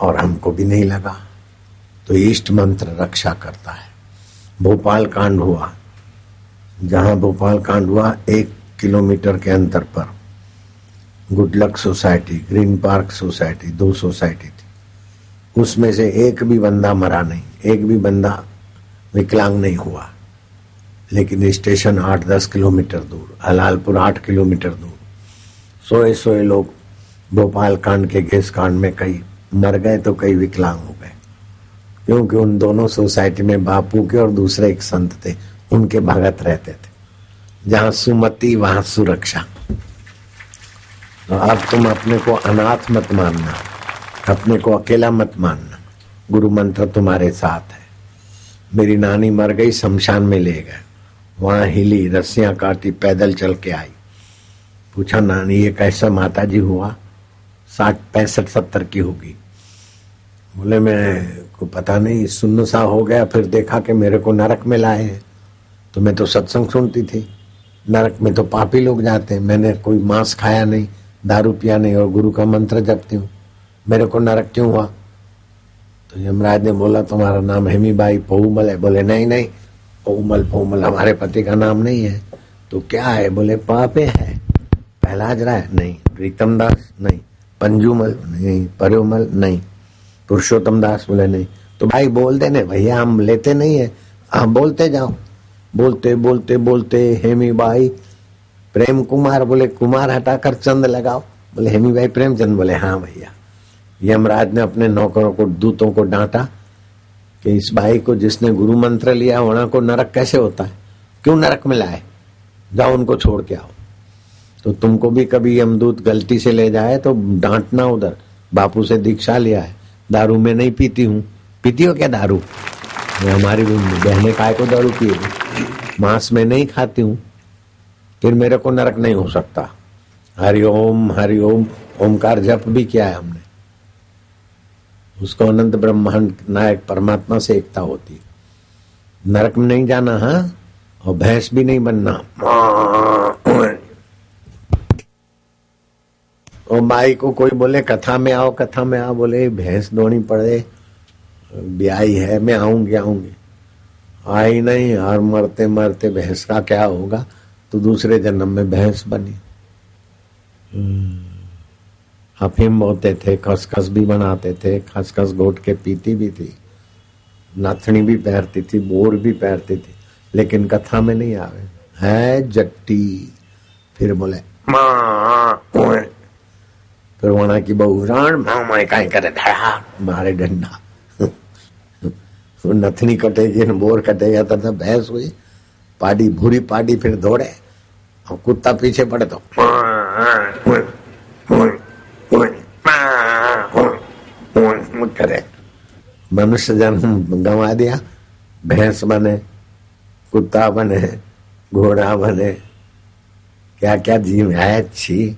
और हमको भी नहीं लगा। तो इष्ट मंत्र रक्षा करता है। भोपाल कांड हुआ, जहां भोपाल कांड हुआ 1 किलोमीटर के अंतर पर good luck society, green park society, 2 society थी। उसमें से एक भी बंदा मरा नहीं, एक भी बंदा विकलांग नहीं हुआ। लेकिन स्टेशन 8-10 किलोमीटर दूर, हलालपुर 8 किलोमीटर दूर, सोए लोग भोपाल कांड के गैस कांड में कई मर गए तो कई विकलांग हो गए, क्योंकि उन दोनों सोसाइटी में बापू के और दूसरे एक संत थे, उनके भगत रहते थे। जहां सुमति वहां सुरक्षा। तो अब तुम अपने को अनाथ मत मानना, अपने को अकेला मत मानना, गुरु मंत्र तुम्हारे साथ है। मेरी नानी मर गई, शमशान में ले गए, वहां हिली, रस्सियां काटी, पैदल चल के आई। पूछा नानी ये कैसा माता जी हुआ? 60-65-70 की होगी। बोले मैं को पता नहीं, सुन्न सा हो गया, फिर देखा कि मेरे को नरक में लाए हैं। तो मैं तो सत्संग सुनती थी, नरक में तो पापी लोग जाते हैं। मैंने कोई मांस खाया नहीं, दारू पिया नहीं और गुरु का मंत्र जपती हूँ, मेरे को नरक क्यों हुआ? तो यमराज ने बोला तुम्हारा नाम हेमीबाई पहुमल है। बोले नहीं नहीं, पहुमल हमारे पति का नाम नहीं है। तो क्या है? बोले पापे है। पहलाज राय नहीं, प्रीतम दास नहीं, पंजुमल नहीं, पर्योमल नहीं, पुरुषोत्तम दास। बोले नहीं। तो भाई बोल देने भैया, हम लेते नहीं है, हम बोलते जाओ। बोलते बोलते बोलते हेमीबाई प्रेम कुमार। बोले कुमार हटाकर चंद लगाओ। बोले हेमीबाई प्रेमचंद। बोले हाँ भैया। यमराज ने अपने नौकरों को, दूतों को डांटा कि इस भाई को जिसने गुरु मंत्र लिया वहां को नरक कैसे होता है, क्यों नरक में लाए, जाओ उनको छोड़ के आओ। तो तुमको भी कभी यमदूत गलती से ले जाए तो डांटना उधर, बापू से दीक्षा लिया है, दारू में नहीं पीती हूँ। पीती हो क्या दारू? हमारी बहने काय को दारू पिएगी। मांस में नहीं खाती हूँ, फिर मेरे को नरक नहीं हो सकता। हरिओम हरिओम ओमकार जप भी किया है हमने। उसको अनंत ब्रह्मांड नायक परमात्मा से एकता होती। नरक में नहीं जाना, हाँ, और भैंस भी नहीं बनना। और माई को कोई बोले कथा में आओ, कथा में आओ, बोले भैंस दोनी पड़े, ब्याई है, मैं आऊंगी। आई नहीं, और मरते मरते भैंस का क्या होगा, तो दूसरे जन्म में भैंस बनी। अफीम बोते थे, खसखस भी बनाते थे, खसखस घोट के पीती भी थी, नाथनी भी पहनती थी, बोर भी पहनती थी, लेकिन कथा में नहीं आवे। है जट्टी। फिर बोले फिर वहां की बहू राण कहीं करे मारे डंडा। नथनी कटेगी, बोर कटेगा, तथा भैंस हुई पाडी, भूरी पाडी। फिर दौड़े और कुत्ता पीछे पड़े तो करे। मनुष्य जन्म गंवा दिया, भैंस बने, कुत्ता बने, घोड़ा बने, क्या क्या जीव है। अच्छी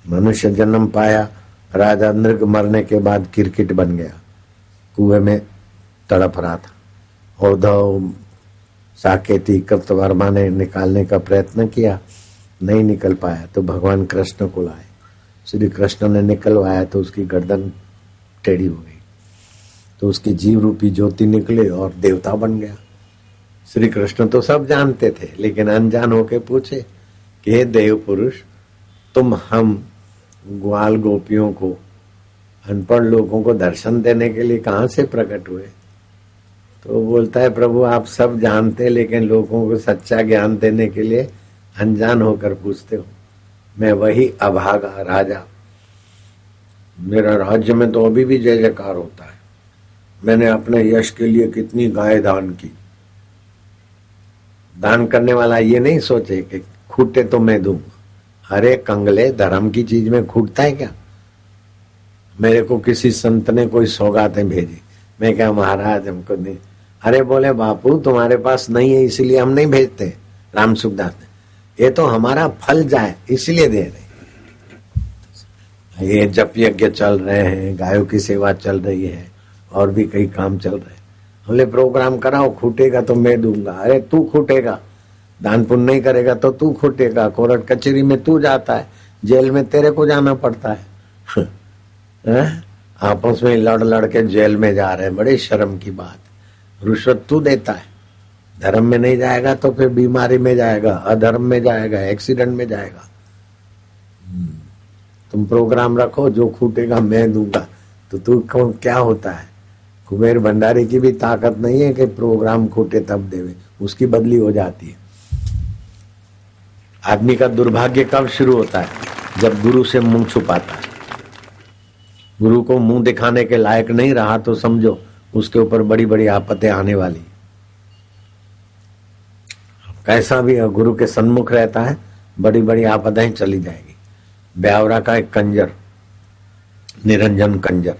मनुष्य जन्म पाया। राजा नृग मरने के बाद क्रिकेट बन गया, कुएं में तड़प रहा था। उद्धव साकेती कृतवर्मा ने निकालने का प्रयत्न किया, नहीं निकल पाया, तो भगवान कृष्ण को लाए। श्री कृष्ण ने निकलवाया तो उसकी गर्दन टेढ़ी हो गई, तो उसकी जीव रूपी ज्योति निकले और देवता बन गया। श्री कृष्ण तो सब जानते थे, लेकिन अनजान होके पूछे कि हे देव पुरुष, तुम हम ग्वाल गोपियों को, अनपढ़ लोगों को दर्शन देने के लिए कहां से प्रकट हुए? तो बोलता है प्रभु आप सब जानते, लेकिन लोगों को सच्चा ज्ञान देने के लिए अनजान होकर पूछते हो। मैं वही अभागा राजा, मेरा राज्य में तो अभी भी जय जयकार होता है। मैंने अपने यश के लिए कितनी गाय दान की। दान करने वाला ये नहीं सोचे कि खूटे तो मैं दूंगा। अरे कंगले, धर्म की चीज में खूटता है क्या? मेरे को किसी संत ने कोई सौगातें भेजी, मैं क्या महाराज हमको नहीं। अरे बोले बापू तुम्हारे पास नहीं है इसलिए हम नहीं भेजते। राम सुखदास ने, ये तो हमारा फल जाए इसलिए दे रहे। ये जप यज्ञ चल रहे हैं, गायों की सेवा चल रही है, और भी कई काम चल रहे हैं। हमने प्रोग्राम कराओ, खूटेगा तो मैं दूंगा। अरे तू खूटेगा, दान पुण्य नहीं करेगा तो तू खूटेगा। कोर्ट कचहरी में तू जाता है, जेल में तेरे को जाना पड़ता है। आपस में लड़ लड़ के जेल में जा रहे हैं, बड़े शर्म की बात। रुश्वत तू देता है, धर्म में नहीं जाएगा तो फिर बीमारी में जाएगा, अधर्म में जाएगा, एक्सीडेंट में जाएगा। तुम प्रोग्राम रखो, जो खूटेगा मैं दूंगा, तो तू कौन क्या होता है? कुबेर भंडारी की भी ताकत नहीं है कि प्रोग्राम खूटे तब देवे, उसकी बदली हो जाती है। आदमी का दुर्भाग्य कब शुरू होता है? जब गुरु से मुंह छुपाता है। गुरु को मुंह दिखाने के लायक नहीं रहा तो समझो उसके ऊपर बड़ी बड़ी आपत्तें आने वाली। कैसा भी गुरु के सन्मुख रहता है, बड़ी बड़ी आपदाएं चली जाएगी। ब्यावरा का एक कंजर, निरंजन कंजर,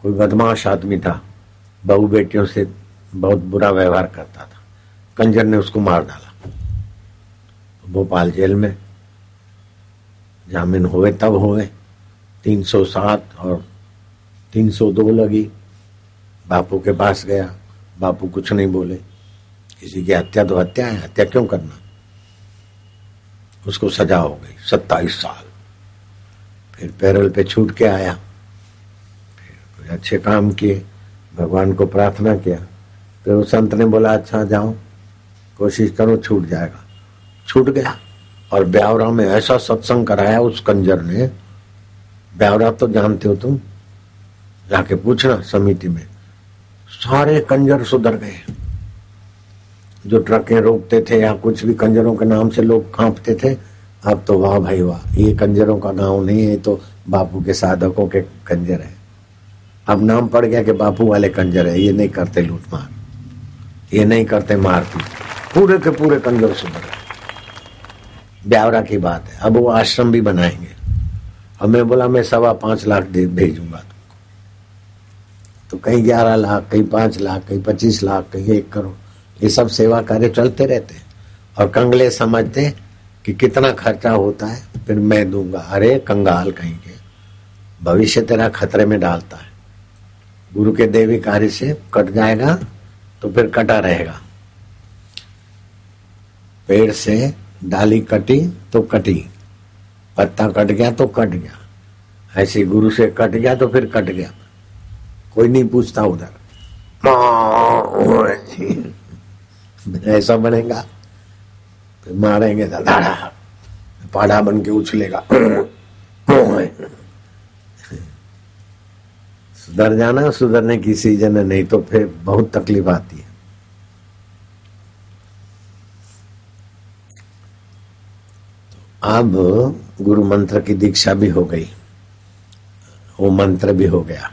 कोई बदमाश आदमी था, बहू बेटियों से बहुत बुरा व्यवहार करता था। कंजर ने उसको मार डाला। भोपाल जेल में जामीन हुए तब हुए 307 और 302 लगी। बापू के पास गया, बापू कुछ नहीं बोले। किसी की हत्या तो हत्या है, हत्या क्यों करना। उसको सजा हो गई 27 साल। फिर पैरोल पे छूट के आया, फिर कोई अच्छे काम किए, भगवान को प्रार्थना किया। फिर उस संत ने बोला अच्छा जाओ, कोशिश करो छूट जाएगा। छूट गया। और ब्यावरा में ऐसा सत्संग कराया उस कंजर ने। ब्यावरा तो जानते हो तुम, जाके पूछना समिति में, सारे कंजर सुधर गए। जो ट्रकें रोकते थे या कुछ भी कंजरों के नाम से लोग कांपते थे, अब तो वाह भाई वाह, ये कंजरों का गांव नहीं है, तो बापू के साधकों के कंजर है। अब नाम पड़ गया कि बापू वाले कंजर है, ये नहीं करते लूटमार, ये नहीं करते मारपीट। पूरे के पूरे कंजर सुधर गए। ब्यावरा की बात है। अब वो आश्रम भी बनाएंगे। अब मैं बोला मैं 5.25 लाख भेजूंगा तुमको। तो कहीं 11 लाख, कहीं 5 लाख, कहीं 25 लाख, कहीं 1 करोड़, ये सब सेवा कार्य चलते रहते हैं। और कंगले समझते कि कितना खर्चा होता है, फिर मैं दूंगा। अरे कंगाल कहीं के, भविष्य तेरा खतरे में डालता है। गुरु के देवी कार्य से कट जाएगा तो फिर कटा रहेगा। पेड़ से डाली कटी तो कटी, पत्ता कट गया तो कट गया, ऐसे गुरु से कट गया तो फिर कट गया। कोई नहीं पूछता उधर, ऐसा बनेगा। फिर मारेंगे तो धाड़ा पाड़ा बन के उछलेगा। सुधर जाना, सुधरने की सीजन है, नहीं तो फिर बहुत तकलीफ आती है। अब गुरु मंत्र की दीक्षा भी हो गई, वो मंत्र भी हो गया।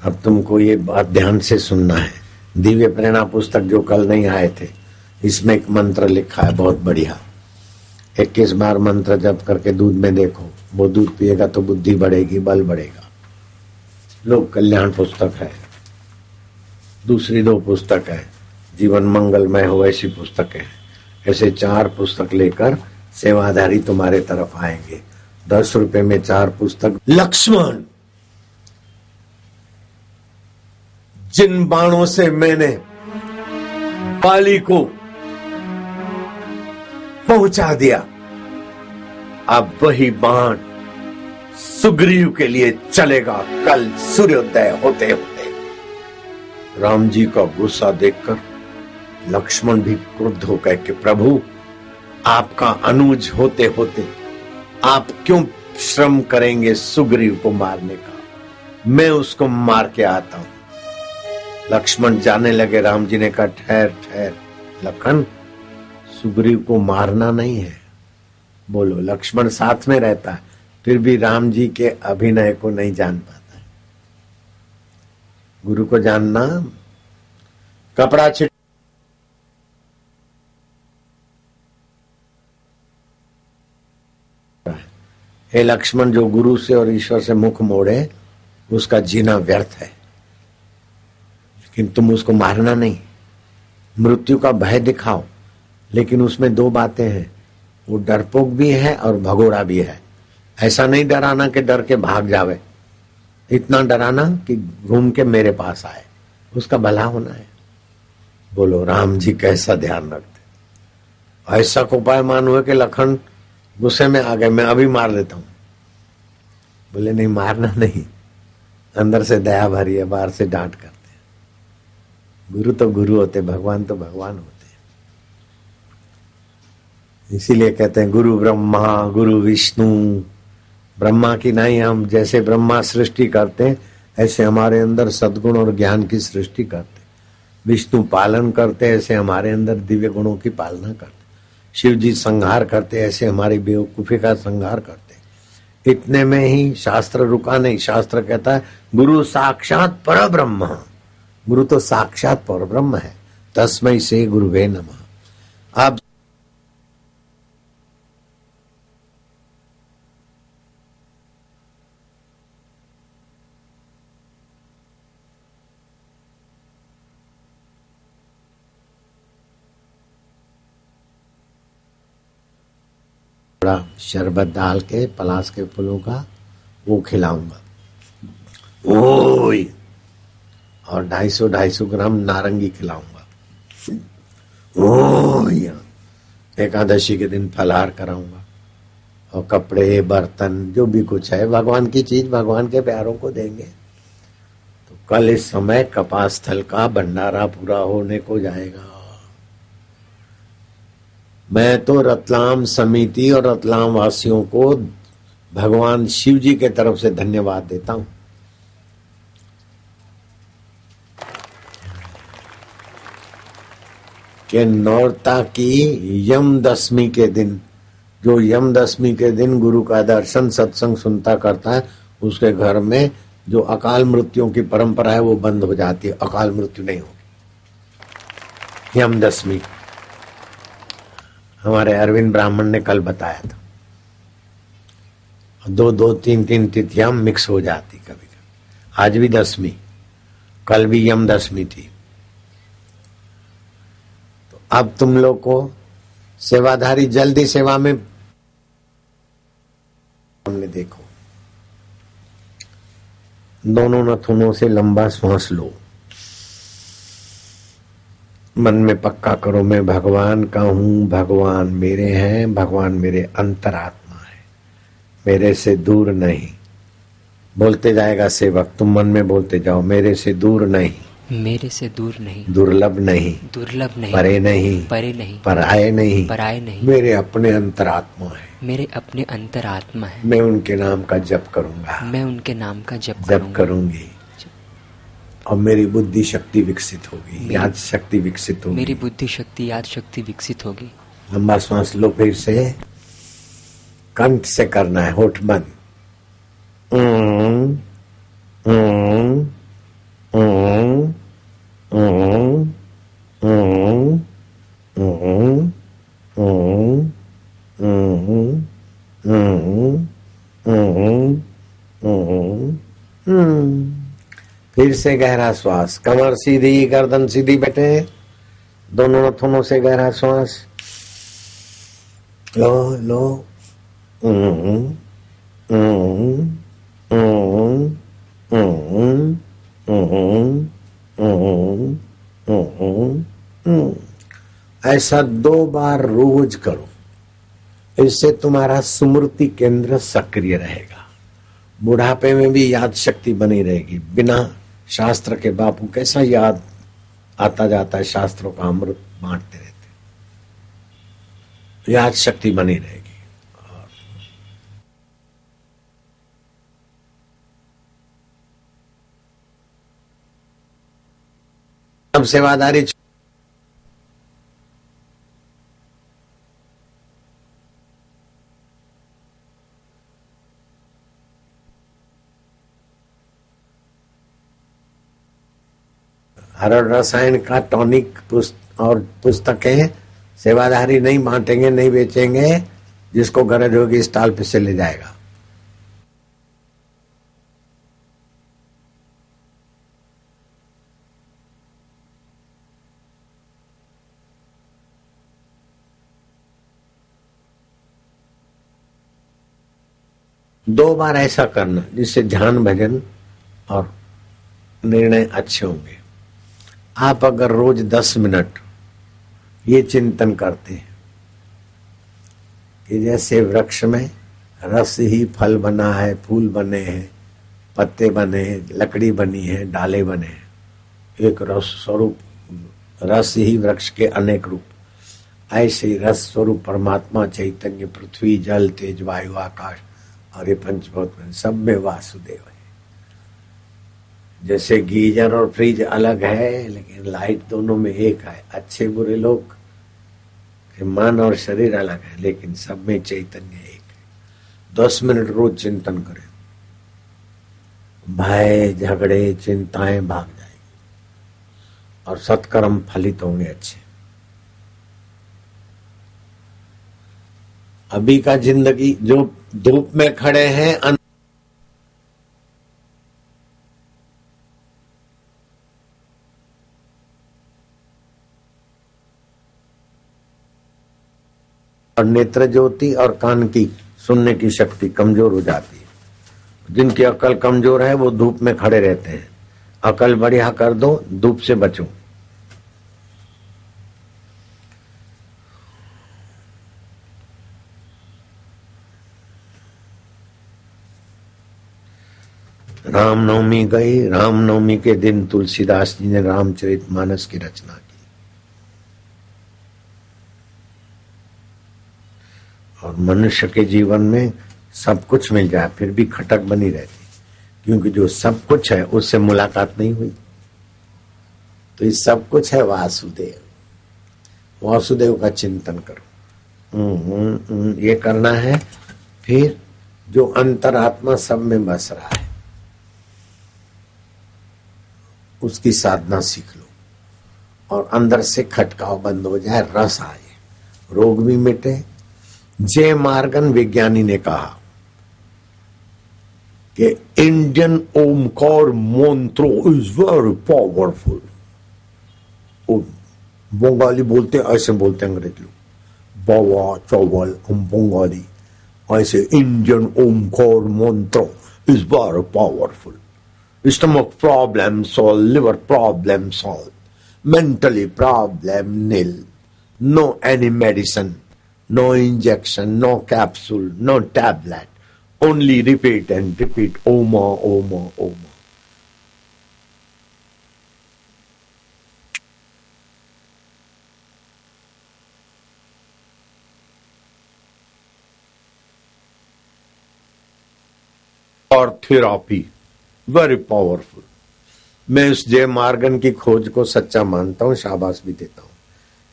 अब तुमको ये बात ध्यान से सुनना है। दिव्य प्रेरणा पुस्तक जो कल नहीं आए थे, इसमें एक मंत्र लिखा है बहुत बढ़िया। 21 बार मंत्र जप करके दूध में देखो, वो दूध पिएगा तो बुद्धि बढ़ेगी, बल बढ़ेगा। लोक कल्याण पुस्तक है। दूसरी 2 पुस्तक है, जीवन मंगलमय हो ऐसी पुस्तक है। ऐसे 4 पुस्तक लेकर सेवाधारी तुम्हारे तरफ आएंगे। 10 रुपए में 4 पुस्तक। लक्ष्मण, जिन बाणों से मैंने बाली को पहुंचा दिया, अब वही बाण सुग्रीव के लिए चलेगा कल सूर्योदय होते होते। राम जी का गुस्सा देखकर लक्ष्मण भी क्रुद्ध हो गए कि प्रभु, आपका अनुज होते होते आप क्यों श्रम करेंगे सुग्रीव को मारने का? मैं उसको मार के आता हूं। लक्ष्मण जाने लगे। राम जी ने कहा ठहर ठहर लखन, सुग्रीव को मारना नहीं है। बोलो, लक्ष्मण साथ में रहता है फिर भी राम जी के अभिनय को नहीं जान पाता है। गुरु को जानना कपड़ा छिट। हे लक्ष्मण, जो गुरु से और ईश्वर से मुख मोड़े उसका जीना व्यर्थ है, लेकिन तुम उसको मारना नहीं। मृत्यु का भय दिखाओ, लेकिन उसमें 2 बातें हैं, वो डरपोक भी है और भगोड़ा भी है। ऐसा नहीं डराना कि डर के भाग जावे, इतना डराना कि घूम के मेरे पास आए, उसका भला होना है। बोलो, राम जी कैसा ध्यान रखते। ऐसा कोपायमान हुए कि लखन गुस्से में आ गए, मैं अभी मार देता हूं। बोले नहीं, मारना नहीं, अंदर से दया भरी है, बाहर से डांट करते हैं। गुरु तो गुरु होते, भगवान तो भगवान होते। इसीलिए कहते हैं गुरु ब्रह्मा गुरु विष्णु। ब्रह्मा की नहीं, हम जैसे ब्रह्मा सृष्टि करते हैं ऐसे हमारे अंदर सद्गुण और ज्ञान की सृष्टि करते। विष्णु पालन करते ऐसे हमारे अंदर दिव्य गुणों की पालना करते। शिव जी संहार करते ऐसे हमारी बेवकूफी का संहार करते। इतने में ही शास्त्र रुका नहीं। शास्त्र कहता है गुरु साक्षात पर ब्रह्म। गुरु तो साक्षात पर ब्रह्म है। तस्मै से गुरुवे नमः। अब शरबत डाल के पलाश के फूलों का वो खिलाऊंगा। ओए और 250 ग्राम नारंगी खिलाऊंगा। ओए एकादशी के दिन फलाहार कराऊंगा। और कपड़े बर्तन जो भी कुछ है भगवान की चीज भगवान के प्यारों को देंगे। तो कल इस समय कपास स्थल का भंडारा पूरा होने को जाएगा। मैं तो रतलाम समिति और रतलाम वासियों को भगवान शिव जी के तरफ से धन्यवाद देता हूं कि नौरता की यम दशमी के दिन, जो यम दशमी के दिन गुरु का दर्शन सत्संग सुनता करता है, उसके घर में जो अकाल मृत्युओं की परंपरा है वो बंद हो जाती है। अकाल मृत्यु नहीं होगी यम दशमी। हमारे अरविंद ब्राह्मण ने कल बताया था। 2-2, 3-3 तिथियां मिक्स हो जाती कभी कभी। आज भी दशमी, कल भी यम दशमी थी। तो अब तुम लोग को सेवाधारी जल्दी सेवा में हमने देखो, दोनों नथुनों से लंबा श्वास लो। मन में पक्का करो मैं भगवान का हूं, भगवान मेरे हैं, भगवान मेरे अंतरात्मा है, मेरे से दूर नहीं। बोलते जाएगा सेवक, तुम मन में बोलते जाओ मेरे से दूर नहीं, मेरे से दूर नहीं, दुर्लभ नहीं, दुर्लभ नहीं, परे नहीं, परे नहीं, पराये नहीं, पराये नहीं, मेरे अपने अंतरात्मा है, मेरे अपने अंतरात्मा है। मैं उनके नाम का जप करूंगा, मैं उनके नाम का जप करूंगी और मेरी बुद्धि शक्ति विकसित होगी, याद शक्ति विकसित होगी, मेरी बुद्धि शक्ति याद शक्ति विकसित होगी। लंबा श्वास लो, फिर से कंठ से करना है, होठ बंद। फिर से गहरा श्वास, कमर सीधी, गर्दन सीधी बैठे, दोनों नथुनों से गहरा श्वास लो लो। ऐसा 2 बार रोज करो, इससे तुम्हारा स्मृति केंद्र सक्रिय रहेगा। बुढ़ापे में भी याद शक्ति बनी रहेगी। बिना शास्त्र के बापू कैसा याद आता जाता है, शास्त्रों का अमृत बांटते रहते, याद शक्ति बनी रहेगी। अब सेवादारी हरड़ रसायन का टॉनिक और पुस्तकें सेवाधारी नहीं बांटेंगे, नहीं बेचेंगे। जिसको गरज होगी स्टॉल पे से ले जाएगा। दो बार ऐसा करना जिससे ध्यान भजन और निर्णय अच्छे होंगे। आप अगर रोज 10 मिनट ये चिंतन करते हैं कि जैसे वृक्ष में रस ही फल बना है, फूल बने हैं, पत्ते बने, लकड़ी बनी है, डाले बने हैं, एक रस स्वरूप, रस ही वृक्ष के अनेक रूप। ऐसे रस स्वरूप परमात्मा चैतन्य पृथ्वी जल तेज वायु आकाश और ये पंचभूत सब में वासुदेव है। जैसे गीजर और फ्रिज अलग है लेकिन लाइट दोनों में एक है। अच्छे बुरे लोग के मन और शरीर अलग है लेकिन सब में चैतन्य एक है। 10 मिनट रोज चिंतन करें, भय झगड़े चिंताएं भाग जाएगी और सत्कर्म फलित होंगे अच्छे। अभी का जिंदगी जो धूप में खड़े हैं और नेत्र ज्योति और कान की सुनने की शक्ति कमजोर हो जाती है। जिनकी अकल कमजोर है वो धूप में खड़े रहते हैं। अकल बढ़िया कर दो, धूप से बचो। रामनवमी गई। रामनवमी के दिन तुलसीदास जी ने रामचरितमानस की रचना की और मनुष्य के जीवन में सब कुछ मिल जाए फिर भी खटक बनी रहती, क्योंकि जो सब कुछ है उससे मुलाकात नहीं हुई। तो ये सब कुछ है वासुदेव। वासुदेव का चिंतन करो, ये करना है। फिर जो अंतरात्मा सब में बस रहा है उसकी साधना सीख लो और अंदर से खटकाव बंद हो जाए, रस आए, रोग भी मिटे। जे मार्गन विज्ञानी ने कहा कि इंडियन ओमकार मंत्र इज वेरी पावरफुल। बंगाली बोलते ऐसे बोलते अंग्रेज लोग, बाबा चावल बंगाली ऐसे। इंडियन ओमकार मंत्र is very powerful. Stomach problem solved, liver problem solved, mentally problem nil. No any medicine, no injection, no capsule, no tablet. Only repeat and repeat, Oma, Oma, Oma. Or therapy. Very powerful. मैं इस जय Morgan की खोज को सच्चा मानता हूं, शाबाश भी देता हूं।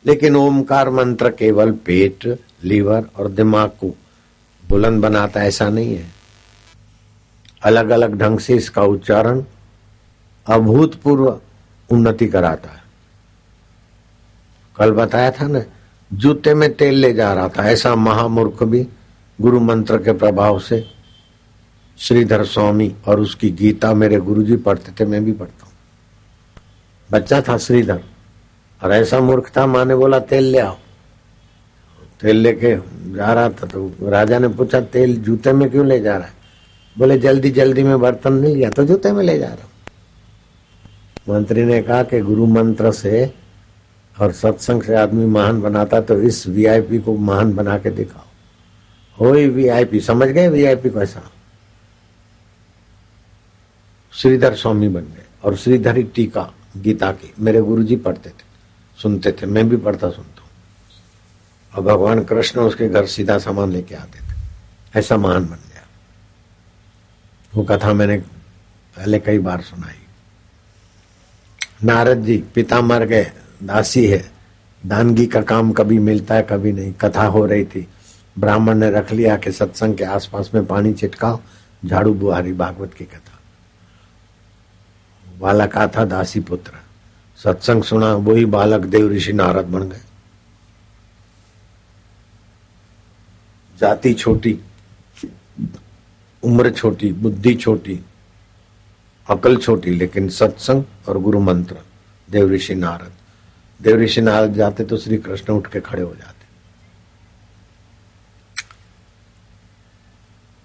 लेकिन ओमकार मंत्र केवल पेट, लीवर और दिमाग को बुलंद बनाता है ऐसा नहीं है। अलग अलग ढंग से इसका उच्चारण अभूतपूर्व उन्नति कराता है। कल बताया था ना, जूते में तेल ले जा रहा था ऐसा महामूर्ख भी गुरु मंत्र के प्रभाव से। श्रीधर स्वामी और उसकी गीता मेरे गुरुजी पढ़ते थे, मैं भी पढ़ता हूं। बच्चा था श्रीधर और ऐसा मूर्ख था, माँ ने बोला तेल ले आओ। तेल लेके जा रहा था तो राजा ने पूछा तेल जूते में क्यों ले जा रहा है? बोले जल्दी जल्दी में बर्तन नहीं लिया तो जूते में ले जा रहा हूं। मंत्री ने कहा कि गुरु मंत्र से और सत्संग से आदमी महान बनाता तो इस वीआईपी को महान बना के दिखाओ। वही वीआईपी, समझ गए वीआईपी को? ऐसा श्रीधर स्वामी बन गए। और श्रीधरी टीका गीता की मेरे गुरुजी पढ़ते थे, सुनते थे, मैं भी पढ़ता सुनता हूँ। और भगवान कृष्ण उसके घर सीधा सामान लेके आते थे, ऐसा महान बन गया। वो कथा मैंने पहले कई बार सुनाई। नारद जी, पिता मर गए, दासी है, दानगी का काम कभी मिलता है कभी नहीं। कथा हो रही थी, ब्राह्मण ने रख लिया कि सत्संग के आसपास में पानी छिटकाओ, झाड़ू बुहारी, भागवत की कथा। बालक था दासी पुत्र, सत्संग सुना, वही बालक देव ऋषि नारद बन गए। जाति छोटी, उम्र छोटी, बुद्धि छोटी, अकल छोटी, लेकिन सत्संग और गुरु मंत्र। देव ऋषि नारद, देव ऋषि नारद जाते तो श्री कृष्ण उठ के खड़े हो जाते।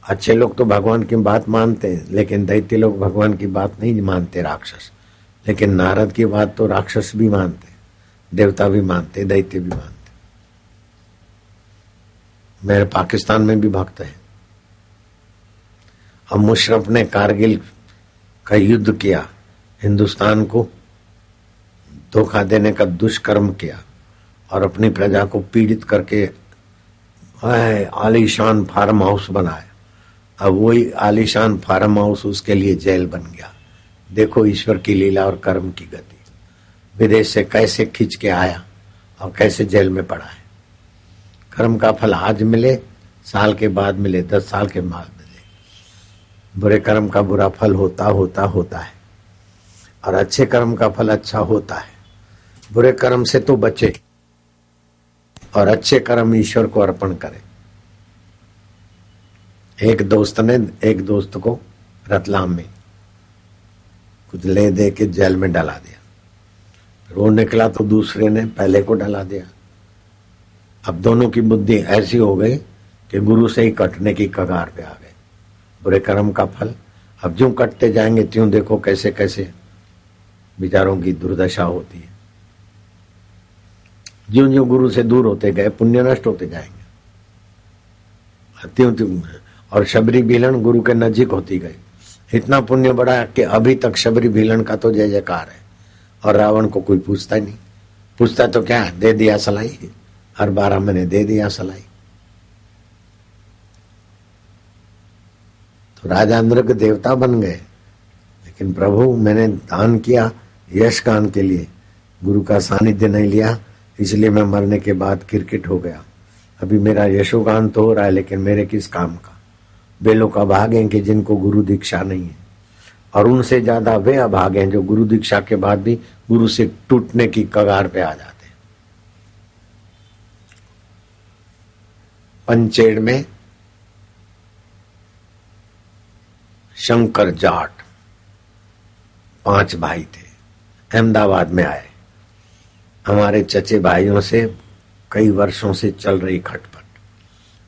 अच्छे लोग तो भगवान की बात मानते हैं, लेकिन दैत्य लोग भगवान की बात नहीं मानते, राक्षस। लेकिन नारद की बात तो राक्षस भी मानते, देवता भी मानते, दैत्य भी मानते। मेरे पाकिस्तान में भी भक्त है। अब मुशर्रफ ने कारगिल का युद्ध किया, हिंदुस्तान को धोखा देने का दुष्कर्म किया और अपनी प्रजा को पीड़ित करके आलीशान फार्म हाउस बनाया। अब वही आलीशान फार्म हाउस उसके लिए जेल बन गया। देखो ईश्वर की लीला और कर्म की गति। विदेश से कैसे खींच के आया और कैसे जेल में पड़ा है। कर्म का फल आज मिले, साल के बाद मिले, 10 साल के बाद मिले। बुरे कर्म का बुरा फल होता है और अच्छे कर्म का फल अच्छा होता है। बुरे कर्म से तो बचे और अच्छे कर्म ईश्वर को अर्पण करें। एक दोस्त ने एक दोस्त को रतलाम में कुछ ले दे के जेल में डला दिया। फिर वो निकला तो दूसरे ने पहले को डला दिया। अब दोनों की बुद्धि ऐसी हो गई कि गुरु से ही कटने की कगार पे आ गए। बुरे कर्म का फल अब ज्यों कटते जाएंगे त्यों देखो कैसे कैसे विचारों की दुर्दशा होती है। ज्यों ज्यों गुरु से दूर होते गए पुण्य नष्ट होते जाएंगे, त्यों त्यों। और शबरी भीलन गुरु के नजीक होती गई। इतना पुण्य बढ़ा कि अभी तक शबरी भीलन का तो जय जयकार है और रावण को कोई पूछता ही नहीं। पूछता तो क्या, दे दिया सलाई, हर 12 महीने दे दिया सलाई। तो राजा इंद्र देवता बन गए। लेकिन प्रभु मैंने दान किया यश गान के लिए, गुरु का सानिध्य नहीं लिया, इसलिए मैं मरने के बाद क्रिकेट हो गया। अभी मेरा यशोगान तो हो रहा है लेकिन मेरे किस काम का। बेलों का भाग है कि जिनको गुरु दीक्षा नहीं है, और उनसे ज्यादा वे अभागे हैं जो गुरु दीक्षा के बाद भी गुरु से टूटने की कगार पे आ जाते हैं। पंचेड़ में शंकर जाट 5 भाई थे, अहमदाबाद में आए। हमारे चचे भाइयों से कई वर्षों से चल रही खटपट।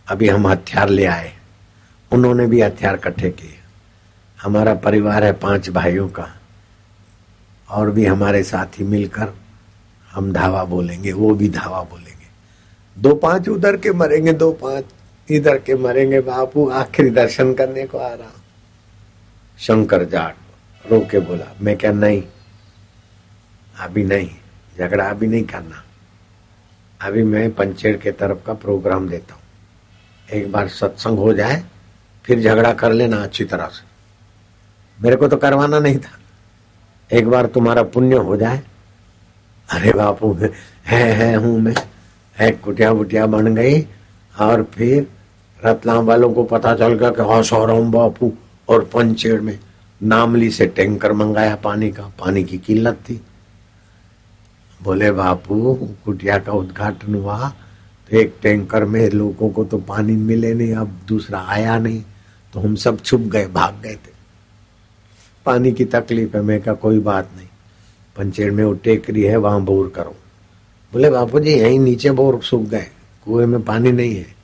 अभी हम हथियार ले आए, उन्होंने भी हथियार इकट्ठे किए। हमारा परिवार है 5 भाइयों का, और भी हमारे साथी मिलकर हम धावा बोलेंगे, वो भी धावा बोलेंगे। 2-5 उधर के मरेंगे, 2-5 इधर के मरेंगे। बापू आखिरी दर्शन करने को आ रहा। शंकर जाट रो के बोला, मैं क्या नहीं, अभी नहीं, झगड़ा अभी नहीं करना। अभी मैं पंचेड़ के तरफ का प्रोग्राम देता हूं। एक बार सत्संग हो जाए फिर झगड़ा कर लेना अच्छी तरह से। मेरे को तो करवाना नहीं था। एक बार तुम्हारा पुण्य हो जाए। अरे बापू है हूं मैं, है कुटिया बुटिया बन गई। और फिर रतलाम वालों को पता चल गया कि हाँ सौराम बापू, और पंचेड़ में नामली से टैंकर मंगाया पानी का। पानी की किल्लत थी। बोले बापू कुटिया का उद्घाटन हुआ तो एक टैंकर में लोगों को तो पानी मिले नहीं, अब दूसरा आया नहीं, तो हम सब छुप गए, भाग गए थे। पानी की तकलीफ है। मैं कहा कोई बात नहीं, पंचेड़ में वो टेकरी है वहां बोर करो। बोले बापू जी यहीं नीचे बोर सूख गए, कुएं में पानी नहीं है।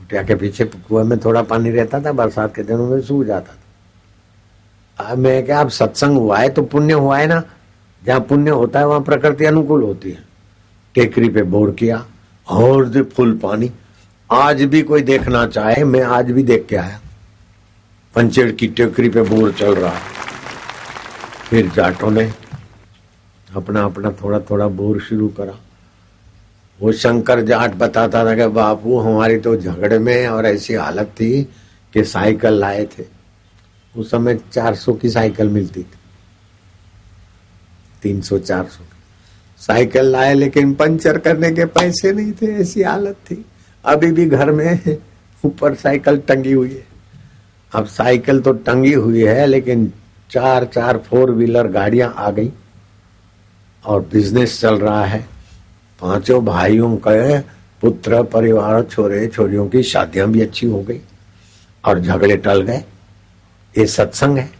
कुटिया के पीछे कुएं में थोड़ा पानी रहता था, बरसात के दिनों में सूख जाता था। अब मैं क्या, अब सत्संग हुआ है तो पुण्य हुआ है ना। जहाँ पुण्य होता है वहां प्रकृति अनुकूल होती है। टेकरी पे बोर किया और फुल पानी। आज भी कोई देखना चाहे, मैं आज भी देख के आया। पंचेड़ की टेकरी पे बोर चल रहा है। फिर जाटों ने अपना अपना थोड़ा थोड़ा बोर शुरू करा। वो शंकर जाट बताता था कि बापू हमारी तो झगड़े में और ऐसी हालत थी कि साइकिल लाए थे। उस समय 400 की साइकिल मिलती थी, 300-400 साइकिल लाए, लेकिन पंचर करने के पैसे नहीं थे। ऐसी हालत थी। अभी भी घर में ऊपर साइकिल टंगी हुई है। अब साइकिल तो टंगी हुई है, लेकिन 4 4 व्हीलर गाड़ियां आ गई और बिजनेस चल रहा है। 5 भाइयों के पुत्र परिवार, छोरे छोरियों की शादियां भी अच्छी हो गई और झगड़े टल गए। ये सत्संग है।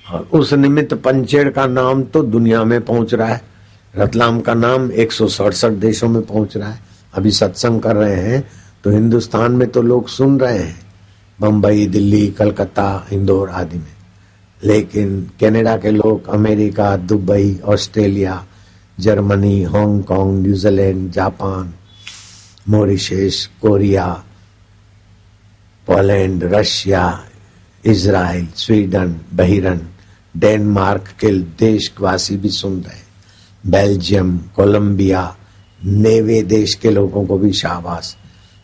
और उस निमित्त पंचेड़ का नाम तो दुनिया में पहुंच रहा है। रतलाम का नाम 167 देशों में पहुंच रहा है। अभी सत्संग कर रहे हैं तो हिंदुस्तान में तो लोग सुन रहे हैं, बम्बई, दिल्ली, कलकत्ता, इंदौर आदि में। लेकिन कनाडा के लोग, America, Dubai, Australia, Germany, Hong Kong, New Zealand, Japan, Mauritius, Korea, Poland, Russia, Israel, Sweden, Bahrain, Denmark के देशवासी भी सुन रहे, बेल्जियम, कोलंबिया, नेवे देश के लोगों को भी शाबाश,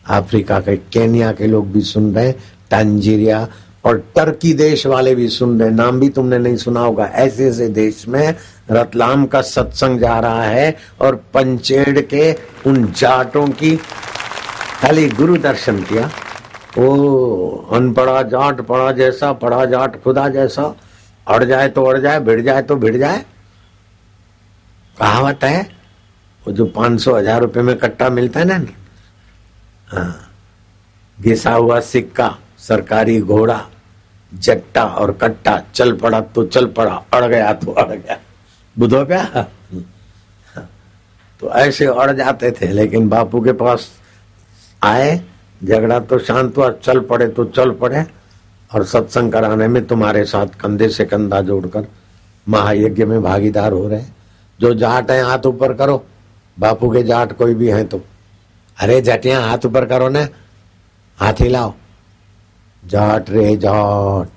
अफ्रीका के केन्या के लोग भी सुन रहे, टांजीरिया और टर्की देश वाले भी सुन रहे, नाम भी तुमने नहीं सुना होगा। ऐसे ऐसे देश में रतलाम का सत्संग जा रहा है और पंचेड़ के उन जाटों की खाली गुरु दर्शन किया। ओ अनपढ़ा जाट पढ़ा जैसा, पढ़ा जाट खुदा जैसा, अड़ जाए तो अड़ जाए, भिड़ जाए तो भिड़ जाए। कहावत है वो जो 500-1000 रुपए में कट्टा मिलता है ना, हाँ, घिसा हुआ सिक्का, सरकारी घोड़ा, जट्टा और कट्टा, चल पड़ा तो चल पड़ा, अड़ गया तो अड़ गया। बुधो क्या, तो ऐसे अड़ जाते थे। लेकिन बापू के पास आए, झगड़ा तो शांत हुआ, चल पड़े तो चल पड़े, और सत्संग कराने में तुम्हारे साथ कंधे से कंधा जोड़कर महायज्ञ में भागीदार हो रहे। जो जाट है हाथ ऊपर करो, बापू के जाट कोई भी है तो, अरे जटिया हाथ ऊपर करो ना, हाथ हिलाओ। जाट रे जाट,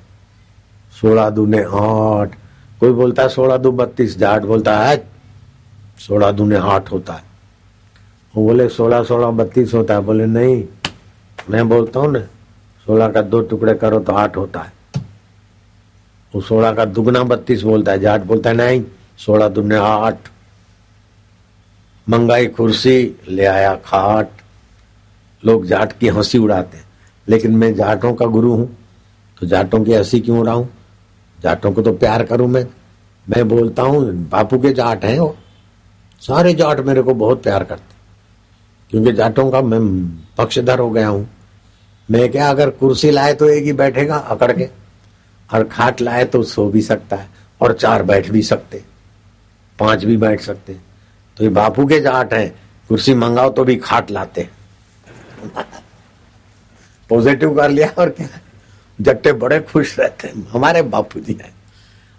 16 दूने 8, कोई बोलता है 16 दू 32, जाट बोलता है 16 दूने 8 होता है। वो बोले 16-16 32 होता है, बोले नहीं, मैं बोलता हूँ ना 16 का 2 टुकड़े करो तो 8 होता है। वो 16 का दुगना 32 बोलता है, जाट बोलता है नहीं 16 दूने 8। मंगाई कुर्सी, ले आया खाट। लोग जाट की हंसी उड़ाते हैं, लेकिन मैं जाटों का गुरु हूं तो जाटों की हंसी क्यों उड़ाऊं? जाटों को तो प्यार करूं। मैं बोलता हूं बापू के जाट हैं, वो सारे जाट मेरे को बहुत प्यार करते, क्योंकि जाटों का मैं पक्षधर हो गया हूं। मैं क्या, अगर कुर्सी लाए तो एक ही बैठेगा अकड़ के, और खाट लाए तो सो भी सकता है, और 4 बैठ भी सकते, 5 भी बैठ सकते। तो ये बापू के जाट हैं, कुर्सी मंगाओ तो भी खाट लाते। पॉजिटिव कर लिया, और क्या, जट्टे बड़े खुश रहते हैं। हमारे बापू जी हैं।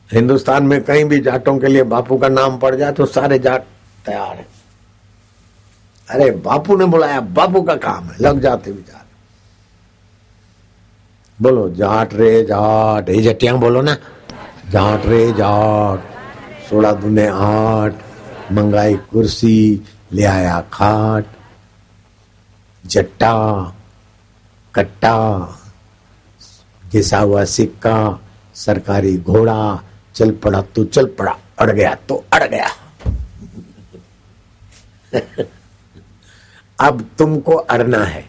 हिंदुस्तान में कहीं भी जाटों के लिए बापू का नाम पड़ जाए तो सारे जाट तैयार है। अरे बापू ने बुलाया, बापू का काम है, लग जाते विचार। बोलो जाट रे जाट, ये जटियां बोलो ना, जाट रे जाट, 16 दूने 8, मंगाई कुर्सी, ले आया खाट, जट्टा कट्टा, घिसा हुआ सिक्का, सरकारी घोड़ा, चल पड़ा तो चल पड़ा, अड़ गया तो अड़ गया। अब तुमको अड़ना है।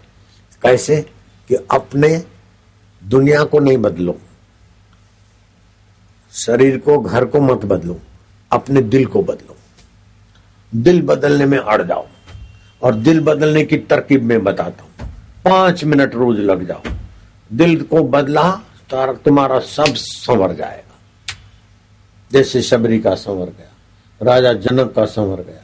कैसे? कि अपने दुनिया को नहीं बदलो, शरीर को, घर को मत बदलो, अपने दिल को बदलो। दिल बदलने में अड़ जाओ, और दिल बदलने की तरकीब में बताता हूं। 5 मिनट रोज लग जाओ, दिल को बदला तुम्हारा सब संवर जाएगा। जैसे शबरी का संवर गया, राजा जनक का संवर गया,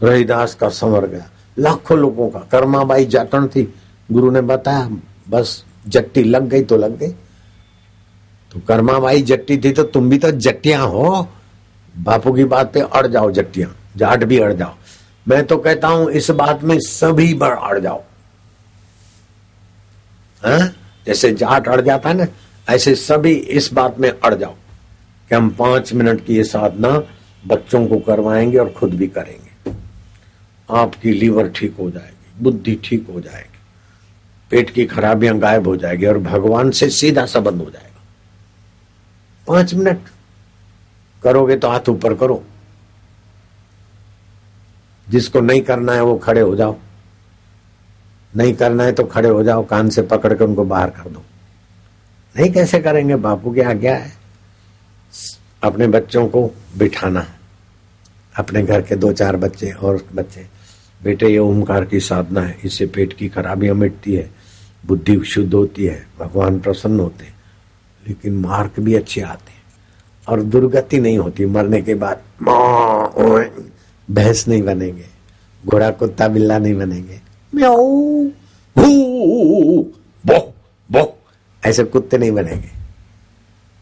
रहीदास का संवर गया, लाखों लोगों का। कर्माबाई जाटन थी, गुरु ने बताया, बस जट्टी लग गई तो लग गई। तो कर्माबाई जट्टी थी तो तुम भी तो जट्टियां हो। बापू की बात पे अड़ जाओ, जट्टियां, जाट भी अड़ जाओ। मैं तो कहता हूं इस बात में सभी अड़ जाओ। हाँ? जैसे जाट अड़ जाता है ना, ऐसे सभी इस बात में अड़ जाओ कि हम 5 मिनट की ये साधना बच्चों को करवाएंगे और खुद भी करेंगे। आपकी लीवर ठीक हो जाएगी, बुद्धि ठीक हो जाएगी, पेट की खराबियां गायब हो जाएगी, और भगवान से सीधा संबंध हो जाएगा। 5 मिनट करोगे तो हाथ ऊपर करो। जिसको नहीं करना है वो खड़े हो जाओ, नहीं करना है तो खड़े हो जाओ, कान से पकड़ कर उनको बाहर कर दो। नहीं कैसे करेंगे? बापू की आज्ञा है। अपने बच्चों को बिठाना, अपने घर के 2-4 बच्चे और बच्चे, बेटे ये ओमकार की साधना है, इससे पेट की खराबियां मिटती है, बुद्धि शुद्ध होती है, भगवान प्रसन्न होते हैं, लेकिन मार्क भी अच्छे आते हैं, और दुर्गति नहीं होती। मरने के बाद भैंस नहीं बनेंगे, घोड़ा कुत्ता बिल्ला नहीं बनेंगे, म्याऊ बो बो ऐसे कुत्ते नहीं बनेंगे।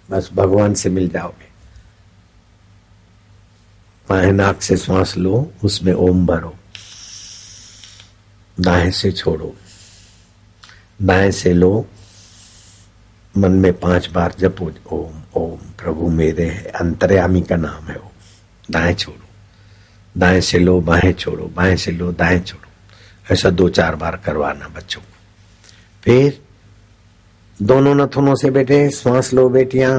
बस भगवान से मिल जाओगे। बाएं नाक से श्वास लो, उसमें ओम भरो, दाएं से छोड़ो, दाएं से लो, मन में 5 बार जपो ओम ओम। प्रभु मेरे है, अंतर्यामी का नाम है वो। दाएं छोड़ो, दाएं से लो बाएं छोड़ो, बाएं से लो दाएं छोड़ो। ऐसा 2-4 बार करवाना बच्चों को। फिर दोनों नथुनों से बेटे श्वास लो बेटियां।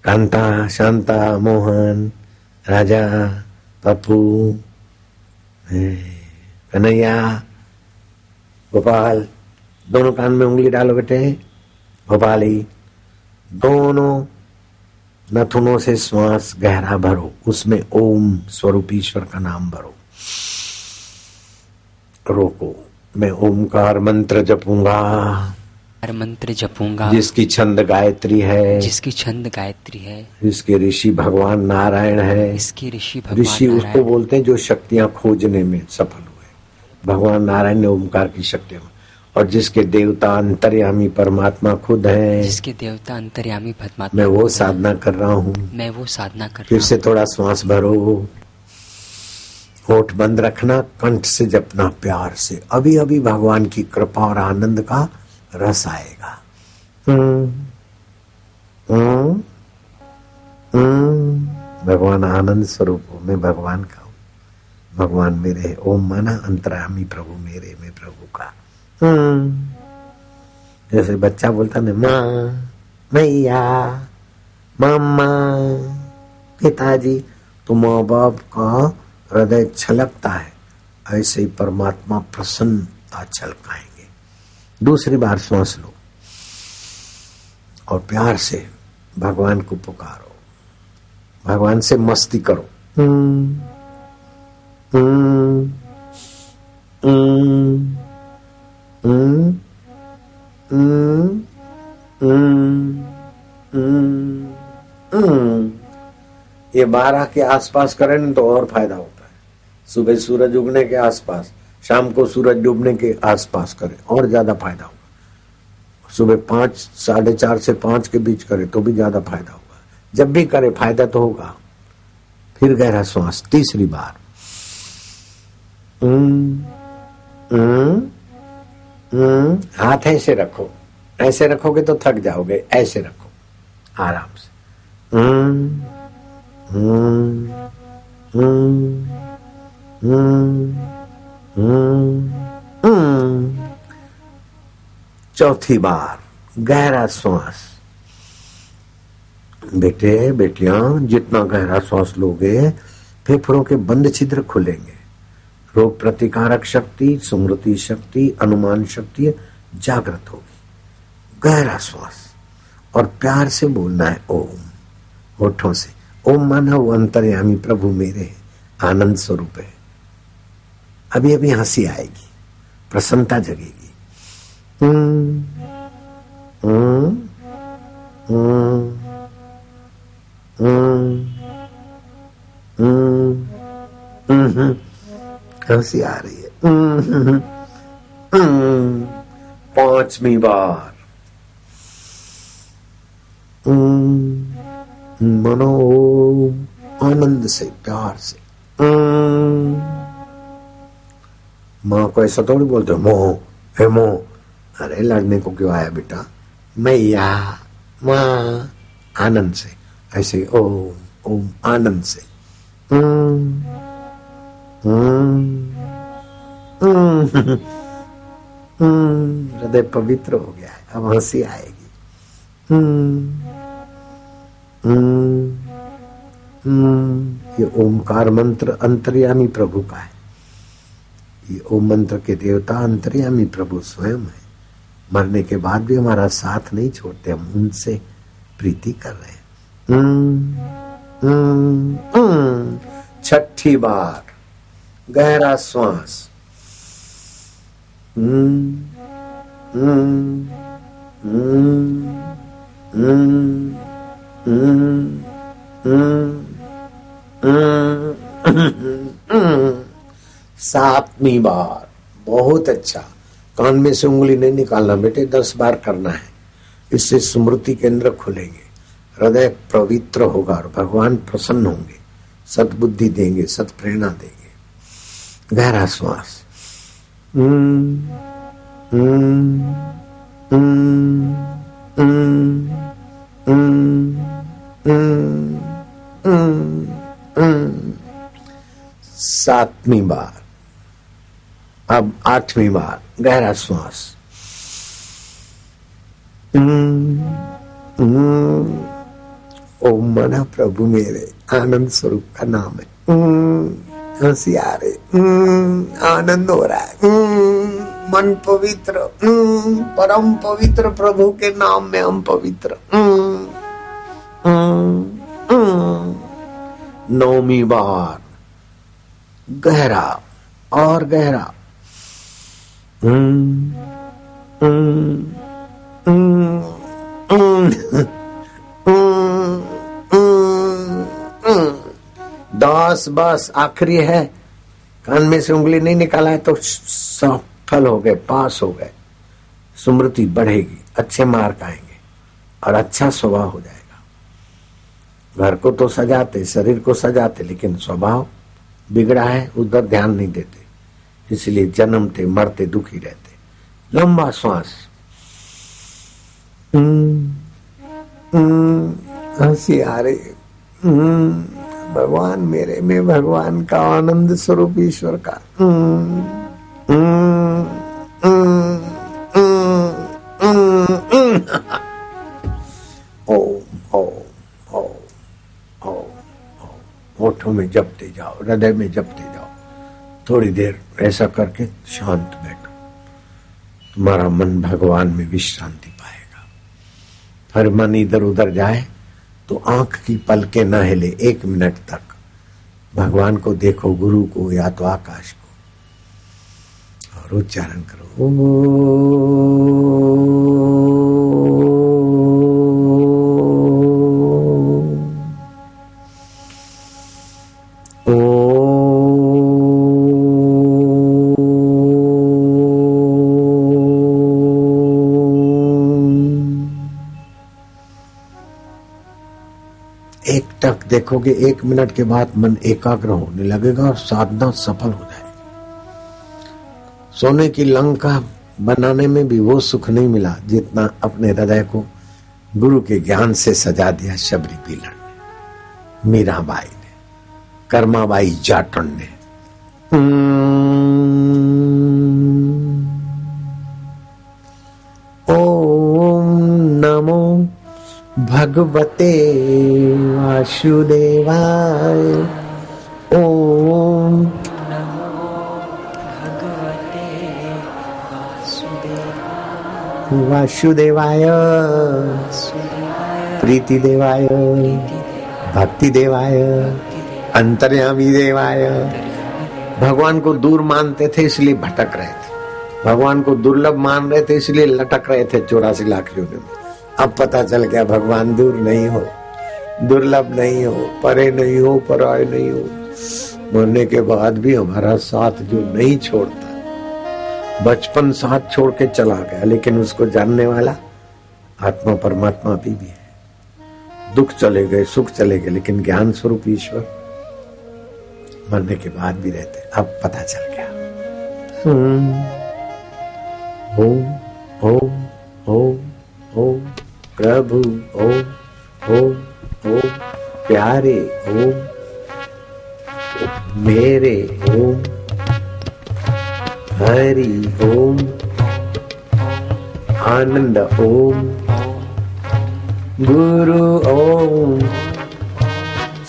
कांता, शांता, मोहन, राजा, पप्पू, कन्हैया, गोपाल। दोनों कान में उंगली डालो बेटे। गोपाली। दोनों नथुनों से श्वास गहरा भरो, उसमें ओम स्वरूप ईश्वर का नाम भरो। रोको, मैं ओमकार मंत्र जपूंगा, मंत्र जपूंगा, जिसकी छंद गायत्री है, जिसकी छंद गायत्री है, इसके ऋषि भगवान नारायण है। इसके ऋषि भगवान ऋषि उसको बोलते हैं जो शक्तियां खोजने में सफल हुए। भगवान नारायण ने ओमकार की शक्तियां, और जिसके देवता अंतर्यामी परमात्मा खुद है, जिसके देवता अंतर्यामी परमात्मा, मैं वो साधना कर रहा हूँ। मैं वो साधना कर रहा हूँ। फिर से थोड़ा श्वास भरो, होठ बंद रखना, कंठ से जपना प्यार से। अभी अभी भगवान की कृपा और आनंद का रस आएगा। भगवान आनंद स्वरूप हो, मैं भगवान का हूँ, भगवान मेरे है। ओम माना अंतर्यामी प्रभु मेरे, मैं प्रभु का। जैसे बच्चा बोलता ना माँ, मैया, मम्मा, पिताजी, तो माँ बाप का हृदय छलकता है, ऐसे ही परमात्मा प्रसन्नता छलकाएंगे। दूसरी बार श्वास लो और प्यार से भगवान को पुकारो, भगवान से मस्ती करो। ये 12 के आसपास करें ना तो और फायदा होता है। सुबह सूरज उगने के आसपास, शाम को सूरज डूबने के आसपास करें और ज्यादा फायदा होगा। सुबह 5, 4:30 से 5 के बीच करें तो भी ज्यादा फायदा होगा। जब भी करे फायदा तो होगा। फिर गहरा श्वास, तीसरी बार। हाथ ऐसे रखो, ऐसे रखोगे तो थक जाओगे, ऐसे रखो आराम से। चौथी बार गहरा श्वास। बेटे बेटियां, जितना गहरा श्वास लोगे फेफड़ों के बंद छिद्र खुलेंगे, रोग प्रतिकारक शक्ति, स्मृति शक्ति, अनुमान शक्ति जागृत होगी। गहरा श्वास और प्यार से बोलना है ओम, होठों से। ओम माना वो अंतर्यामी प्रभु मेरे आनंद स्वरूप है। अभी अभी हंसी आएगी, प्रसन्नता जगेगी। हंसी आ रही है। 5वीं बार मनो आनंद से, प्यार से। माँ को ऐसा थोड़ी बोलते मोह है मोह, अरे लड़ने को क्यों आया बेटा, मैया, माँ, आनंद से। ऐसे ओम ओम आनंद से। हृदय पवित्र हो गया है, अब हंसी आएगी। ये ओमकार मंत्र अंतर्यामी प्रभु का है। ये ओम मंत्र के देवता अंतर्यामी प्रभु स्वयं है। मरने के बाद भी हमारा साथ नहीं छोड़ते, हम उनसे प्रीति कर रहे हैं। छठी बार गहरा श्वास। सातवीं बार बहुत अच्छा। कान में से उंगली नहीं निकालना बेटे, 10 बार करना है। इससे स्मृति केंद्र खुलेंगे, हृदय पवित्र होगा और भगवान प्रसन्न होंगे, सद्बुद्धि देंगे, सत प्रेरणा देंगे। गहरा श्वास। सातवीं बार, अब आठवीं बार गहरा श्वास। ओम मना प्रभु मेरे आनंद स्वरूप का नाम है। हंसी आ रही, आनंद हो रहा है, मन पवित्र, परम पवित्र प्रभु के नाम में हम पवित्र। नौवीं बार गहरा और गहरा। दस बस आखिरी है, कान में से उंगली नहीं निकाला है तो सफल हो गए, पास हो गए, स्मृति बढ़ेगी, अच्छे मार्क आएंगे और अच्छा स्वभाव हो जाएगा। घर को तो सजाते, शरीर को सजाते, लेकिन स्वभाव बिगड़ा है, उधर ध्यान नहीं देते, इसलिए जन्मते मरते दुखी रहते। लंबा श्वास। हंसी आ रही, भगवान मेरे में, भगवान का आनंद स्वरूप ईश्वर का। ओम ओम ओम ओम होठों में जपते जाओ, हृदय में जपते जाओ। थोड़ी देर ऐसा करके शांत बैठो, तुम्हारा मन भगवान में विश्रांति पाएगा। हर मन इधर उधर जाए तो आंख की पलकें न हिले, 1 मिनट तक भगवान को देखो, गुरु को या तो आकाश को, और उच्चारण करो तक देखोगे। 1 मिनट के बाद मन एकाग्र होने लगेगा और साधना सफल हो जाएगी। सोने की लंका बनाने में भी वो सुख नहीं मिला जितना अपने हृदय को गुरु के ज्ञान से सजा दिया शबरी पीलर ने, मीराबाई ने, कर्माबाई जाटन ने। ओम नमो भगवते वासुदेवाय। ओम नमो भगवते वासुदेवाय, प्रीति देवाय, भक्ति देवाय, अंतर्यामी देवाय। भगवान को दूर मानते थे इसलिए भटक रहे थे, भगवान को दुर्लभ मान रहे थे इसलिए लटक रहे थे 84 लाख योनियों में। अब पता चल गया भगवान दूर नहीं हो, दुर्लभ नहीं हो, परे नहीं हो, पराय नहीं हो। मरने के बाद भी हमारा साथ जो नहीं छोड़ता, बचपन साथ छोड़ के चला गया, लेकिन उसको जानने वाला आत्मा परमात्मा भी है। दुख चले गए, सुख चले गए, लेकिन ज्ञान स्वरूप ईश्वर मरने के बाद भी रहते। अब पता चल गया। ओम ओम ओम ओम प्रभु, ओम ओम ओम प्यारे, ओम मेरे, ओम हरि, ओम आनंद, ओम गुरु, ओम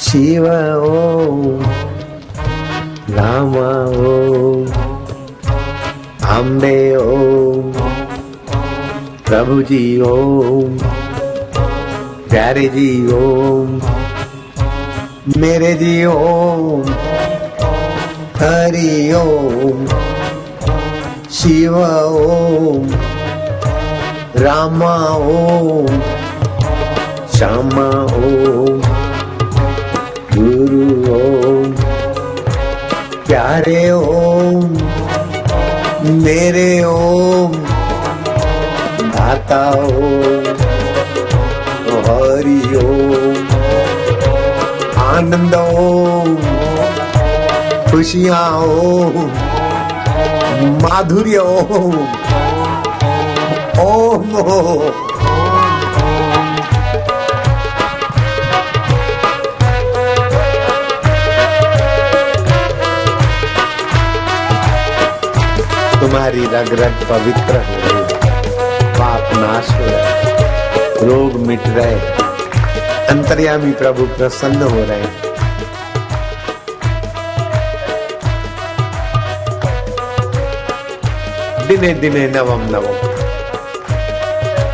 शिव, ओम रामा, ओम अम्बे, ओम प्रभु जी, ओम प्यारे जी, ओम मेरे जी, ओम हरि, ओम शिव, ओम रामा, ओम श्यामा, ओम गुरु, ओम प्यारे, ओम मेरे, ओम दाता, ओम हरि, ओम आनंद, ओम खुशियां, ओम माधुर्य, ओम ओम ओम तुम्हारी रग रग पवित्र हो रही, पाप नाश हो रहे, रोग मिट रहे, अंतर्यामी प्रभु प्रसन्न हो रहे। दिने दिने नवम नवम,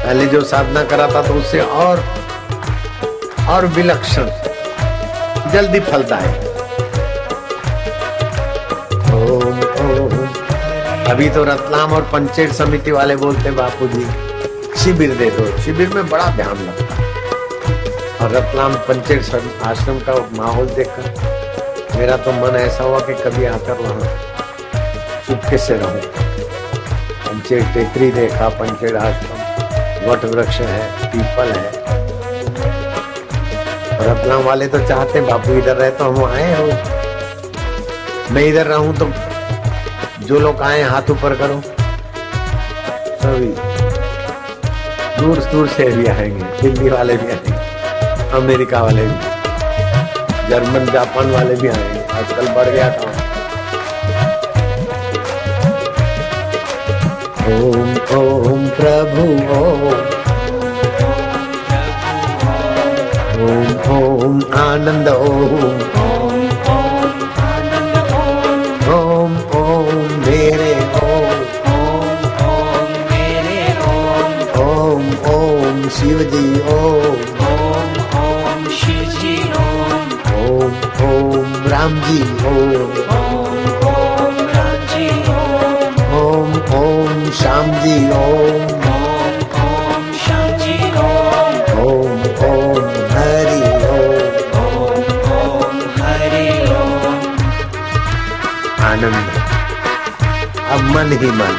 पहले जो साधना करा था तो उससे और विलक्षण जल्दी फलता है। ओम ओम। अभी तो रतलाम और पंचेत समिति वाले बोलते बापू जी शिविर दे दो, शिविर में बड़ा ध्यान लगता है। और रतलाम पंचेत आश्रम का माहौल देखकर मेरा तो मन ऐसा हुआ कि कभी आकर वहां चुपके से रहूं। पंचेत टेकरी देखा, पंचेत आश्रम, वट वृक्ष है, पीपल है। रतलाम वाले तो चाहते बापू इधर रहे तो हम आए हो, मैं इधर रहूं तो जो लोग आए हाथ ऊपर करो, सभी दूर दूर से भी आएंगे, दिल्ली वाले भी आएंगे, अमेरिका वाले भी, जर्मन जापान वाले भी आएंगे। आजकल बढ़ गया था। ओम ओम प्रभु ओम ओम आनंद ओम ओम ओम मेरे ओम मेरे ओम ओम शिव जी ओम शिव जी ओम राम जी ओम राम जी ओम श्याम जी ओम श्याम जी ओम हरि ओम हरि आनंद। अब मन ही मन,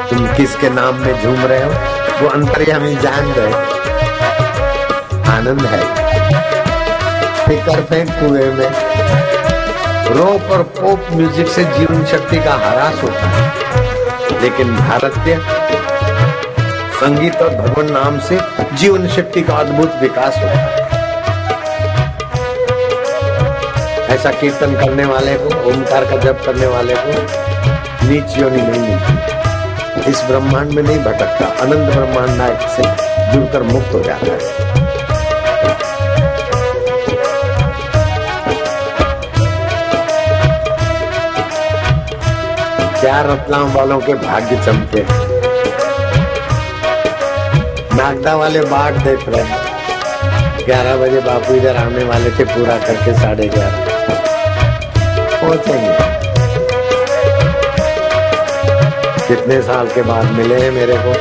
तुम किसके नाम में झूम रहे हो वो अंतर्यामी जान गए। आनंद है। फिकर फेंक कुएं में, रोक और पॉप म्यूजिक से जीवन शक्ति का ह्रास होता है, लेकिन भारतीय संगीत और भगवान नाम से जीवन शक्ति का अद्भुत विकास होता है। ऐसा कीर्तन करने वाले को, ओमकार का जप करने वाले को नीच योनि नहीं मिलती, इस ब्रह्मांड में नहीं भटकता, अनंत ब्रह्मांड नायक से जुड़कर मुक्त हो जाता है। क्या रतलाम वालों के भाग्य चमके। नागदा वाले बाट देख रहे हैं। 11 बजे बापू इधर आने वाले थे, पूरा करके 11:30 पहुंचेंगे। कितने साल के बाद मिले हैं मेरे को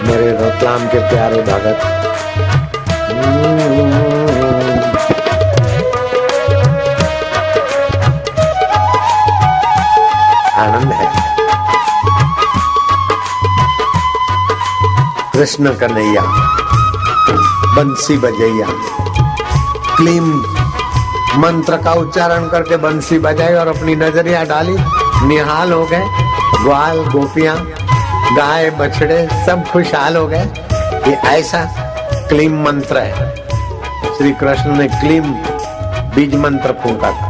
मेरे रतलाम के प्यारे भगत। आनंद है। कृष्ण कन्हैया बंसी बजैया, क्लीम मंत्र का उच्चारण करके बंसी बजाई और अपनी नजरिया डाली, निहाल हो गए। ग्वाल गोपियां, गाय बछड़े सब खुशहाल हो गए। ये ऐसा क्लीम मंत्र है। श्री कृष्ण ने क्लीम बीज मंत्र फूंका था।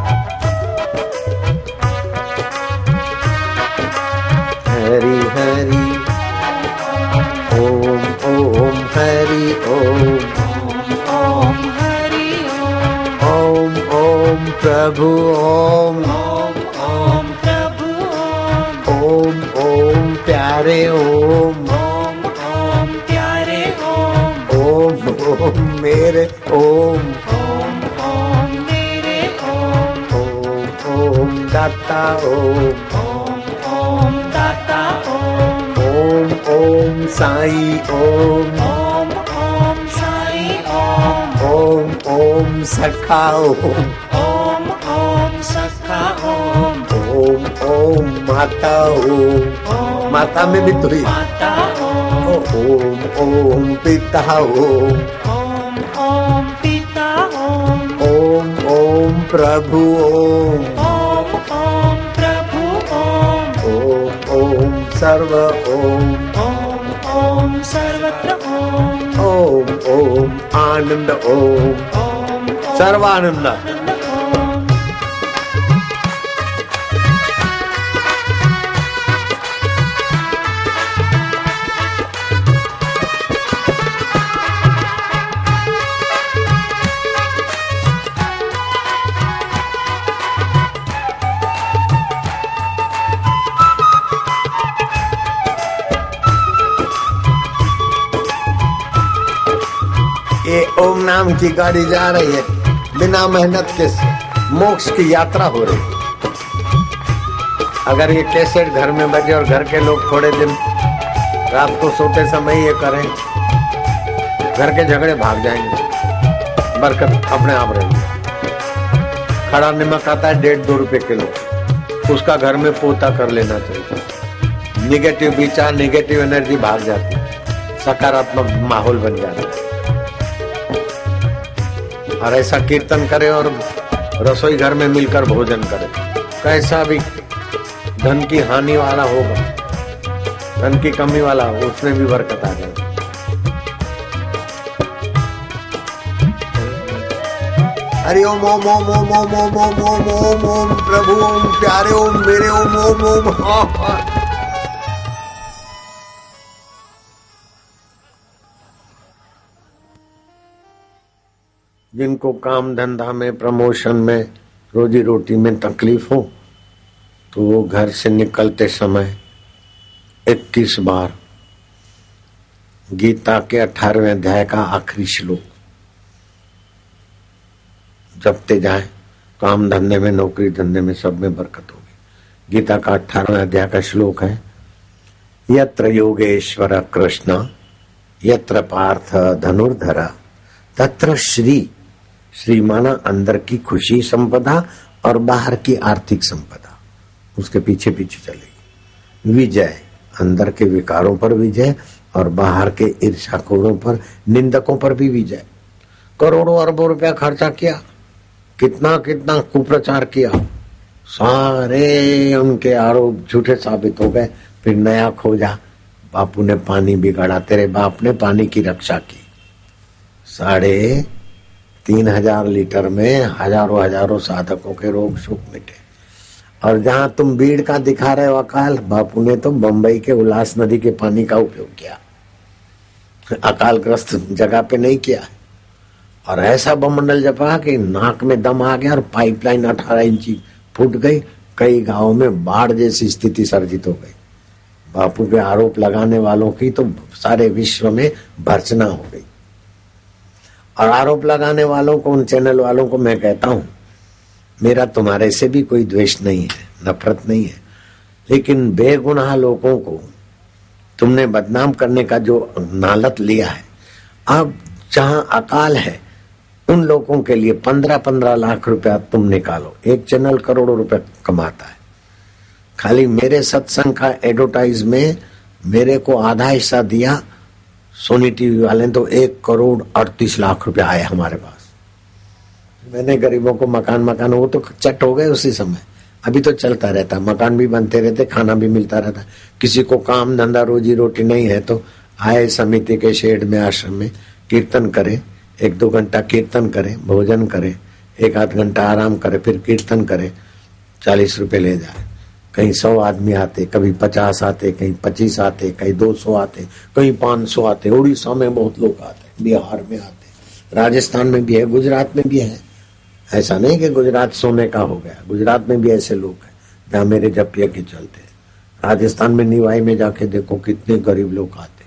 हरि हरि ओम ओम हरि ओम हरि ओम ओम प्रभु ओम प्रभु ओम ओम प्यारे ओम प्यारे ओम ओम मेरे ओम मेरे ओम दाता ओम दाता ओम साई ओम साई ओम सखा ओम सखा ओम माता माता में भी तुरी माता ओम पिता ओम पिता ओम प्रभु ओम प्रभु ओम सर्व ओम सर्वत्र ओम ओम ओम आनंद ओम ओम सर्वानंद। ओम। ये ओम नाम की गाड़ी जा रही है, बिना मेहनत के मोक्ष की यात्रा हो रही है। अगर ये कैसेट घर में बजे और घर के लोग थोड़े दिन रात को सोते समय ये करें, घर के झगड़े भाग जाएंगे, बरकत अपने आप रहेगी। खड़ा नमक आता है 1.5-2 रुपए किलो, उसका घर में पोता कर लेना चाहिए। निगेटिव विचार, निगेटिव एनर्जी भाग जाती है, सकारात्मक माहौल बन जाता है। और ऐसा कीर्तन करे और रसोई घर में मिलकर भोजन करे। कैसा भी धन की हानि वाला होगा, धन की कमी वाला हो, उसमें भी बरकत आ जाए। हरि ओम ओम ओम ओम ओम ओम ओम ओम ओम ओम प्रभु ओम प्यारे ओम मेरे ओम ओम ओम। जिनको काम धंधा में, प्रमोशन में, रोजी रोटी में तकलीफ हो तो वो घर से निकलते समय 21 बार गीता के 18वें अध्याय का आखिरी श्लोक जपते जाए। काम धंधे में, नौकरी धंधे में, सब में बरकत होगी। गीता का 18वें अध्याय का श्लोक है, यत्र योगेश्वर कृष्ण यत्र पार्थ धनुर्धर तत्र श्री। श्री माना अंदर की खुशी संपदा और बाहर की आर्थिक संपदा, उसके पीछे पीछे चलेगी। विजय, अंदर के विकारों पर विजय और बाहर के ईर्ष्याखोरों पर, निंदकों पर भी विजय। करोड़ों अरबों रुपया खर्चा किया, कितना कितना कुप्रचार किया, सारे उनके आरोप झूठे साबित हो गए। फिर नया खोजा, बापू ने पानी बिगाड़ा, तेरे बाप ने पानी की रक्षा की। 3,500 लीटर में हजारों हजारों साधकों के रोग सुख मिटे। और जहां तुम बीड़ का दिखा रहे हो अकाल, बापू ने तो बंबई के उल्लास नदी के पानी का उपयोग किया, अकालग्रस्त जगह पे नहीं किया। और ऐसा बमंडल जपा कि नाक में दम आ गया और पाइपलाइन 18 इंची फूट गई। कई गांवों में बाढ़ जैसी स्थिति सर्जित हो गई। बापू पे आरोप लगाने वालों की तो सारे विश्व में भर्त्सना हो गई। और आरोप लगाने वालों को, उन चैनल वालों को मैं कहता हूं, मेरा तुम्हारे से भी कोई द्वेष नहीं है, नफरत नहीं है, लेकिन बेगुनाह लोगों को तुमने बदनाम करने का जो नालत लिया है, अब जहां अकाल है उन लोगों के लिए 15-15 लाख रुपया तुम निकालो। एक चैनल करोड़ों रुपए कमाता है। खाली मेरे सत्संग का एडवर्टाइज में मेरे को आधा हिस्सा दिया सोनी टीवी वाले, तो 1,38 लाख रुपया आए हमारे पास। मैंने गरीबों को मकान वो तो चट हो गए उसी समय। अभी तो चलता रहता, मकान भी बनते रहते, खाना भी मिलता रहता। किसी को काम धंधा रोजी रोटी नहीं है तो आए समिति के शेड में, आश्रम में कीर्तन करे, 1-2 घंटा कीर्तन करे, भोजन करे, 1-8 घंटा आराम करे, फिर कीर्तन करे, 40 रुपए ले जाए। कहीं 100 आदमी आते, कभी 50 आते, कहीं 25 आते, कहीं 200 आते, कहीं 500 आते। उड़ीसा में बहुत लोग आते, बिहार में आते, राजस्थान में भी है, गुजरात में भी है। ऐसा नहीं कि गुजरात सोने का हो गया, गुजरात में भी ऐसे लोग हैं जहाँ मेरे जपिया के चलते हैं। राजस्थान में निवाई में जाके देखो कितने गरीब लोग आते,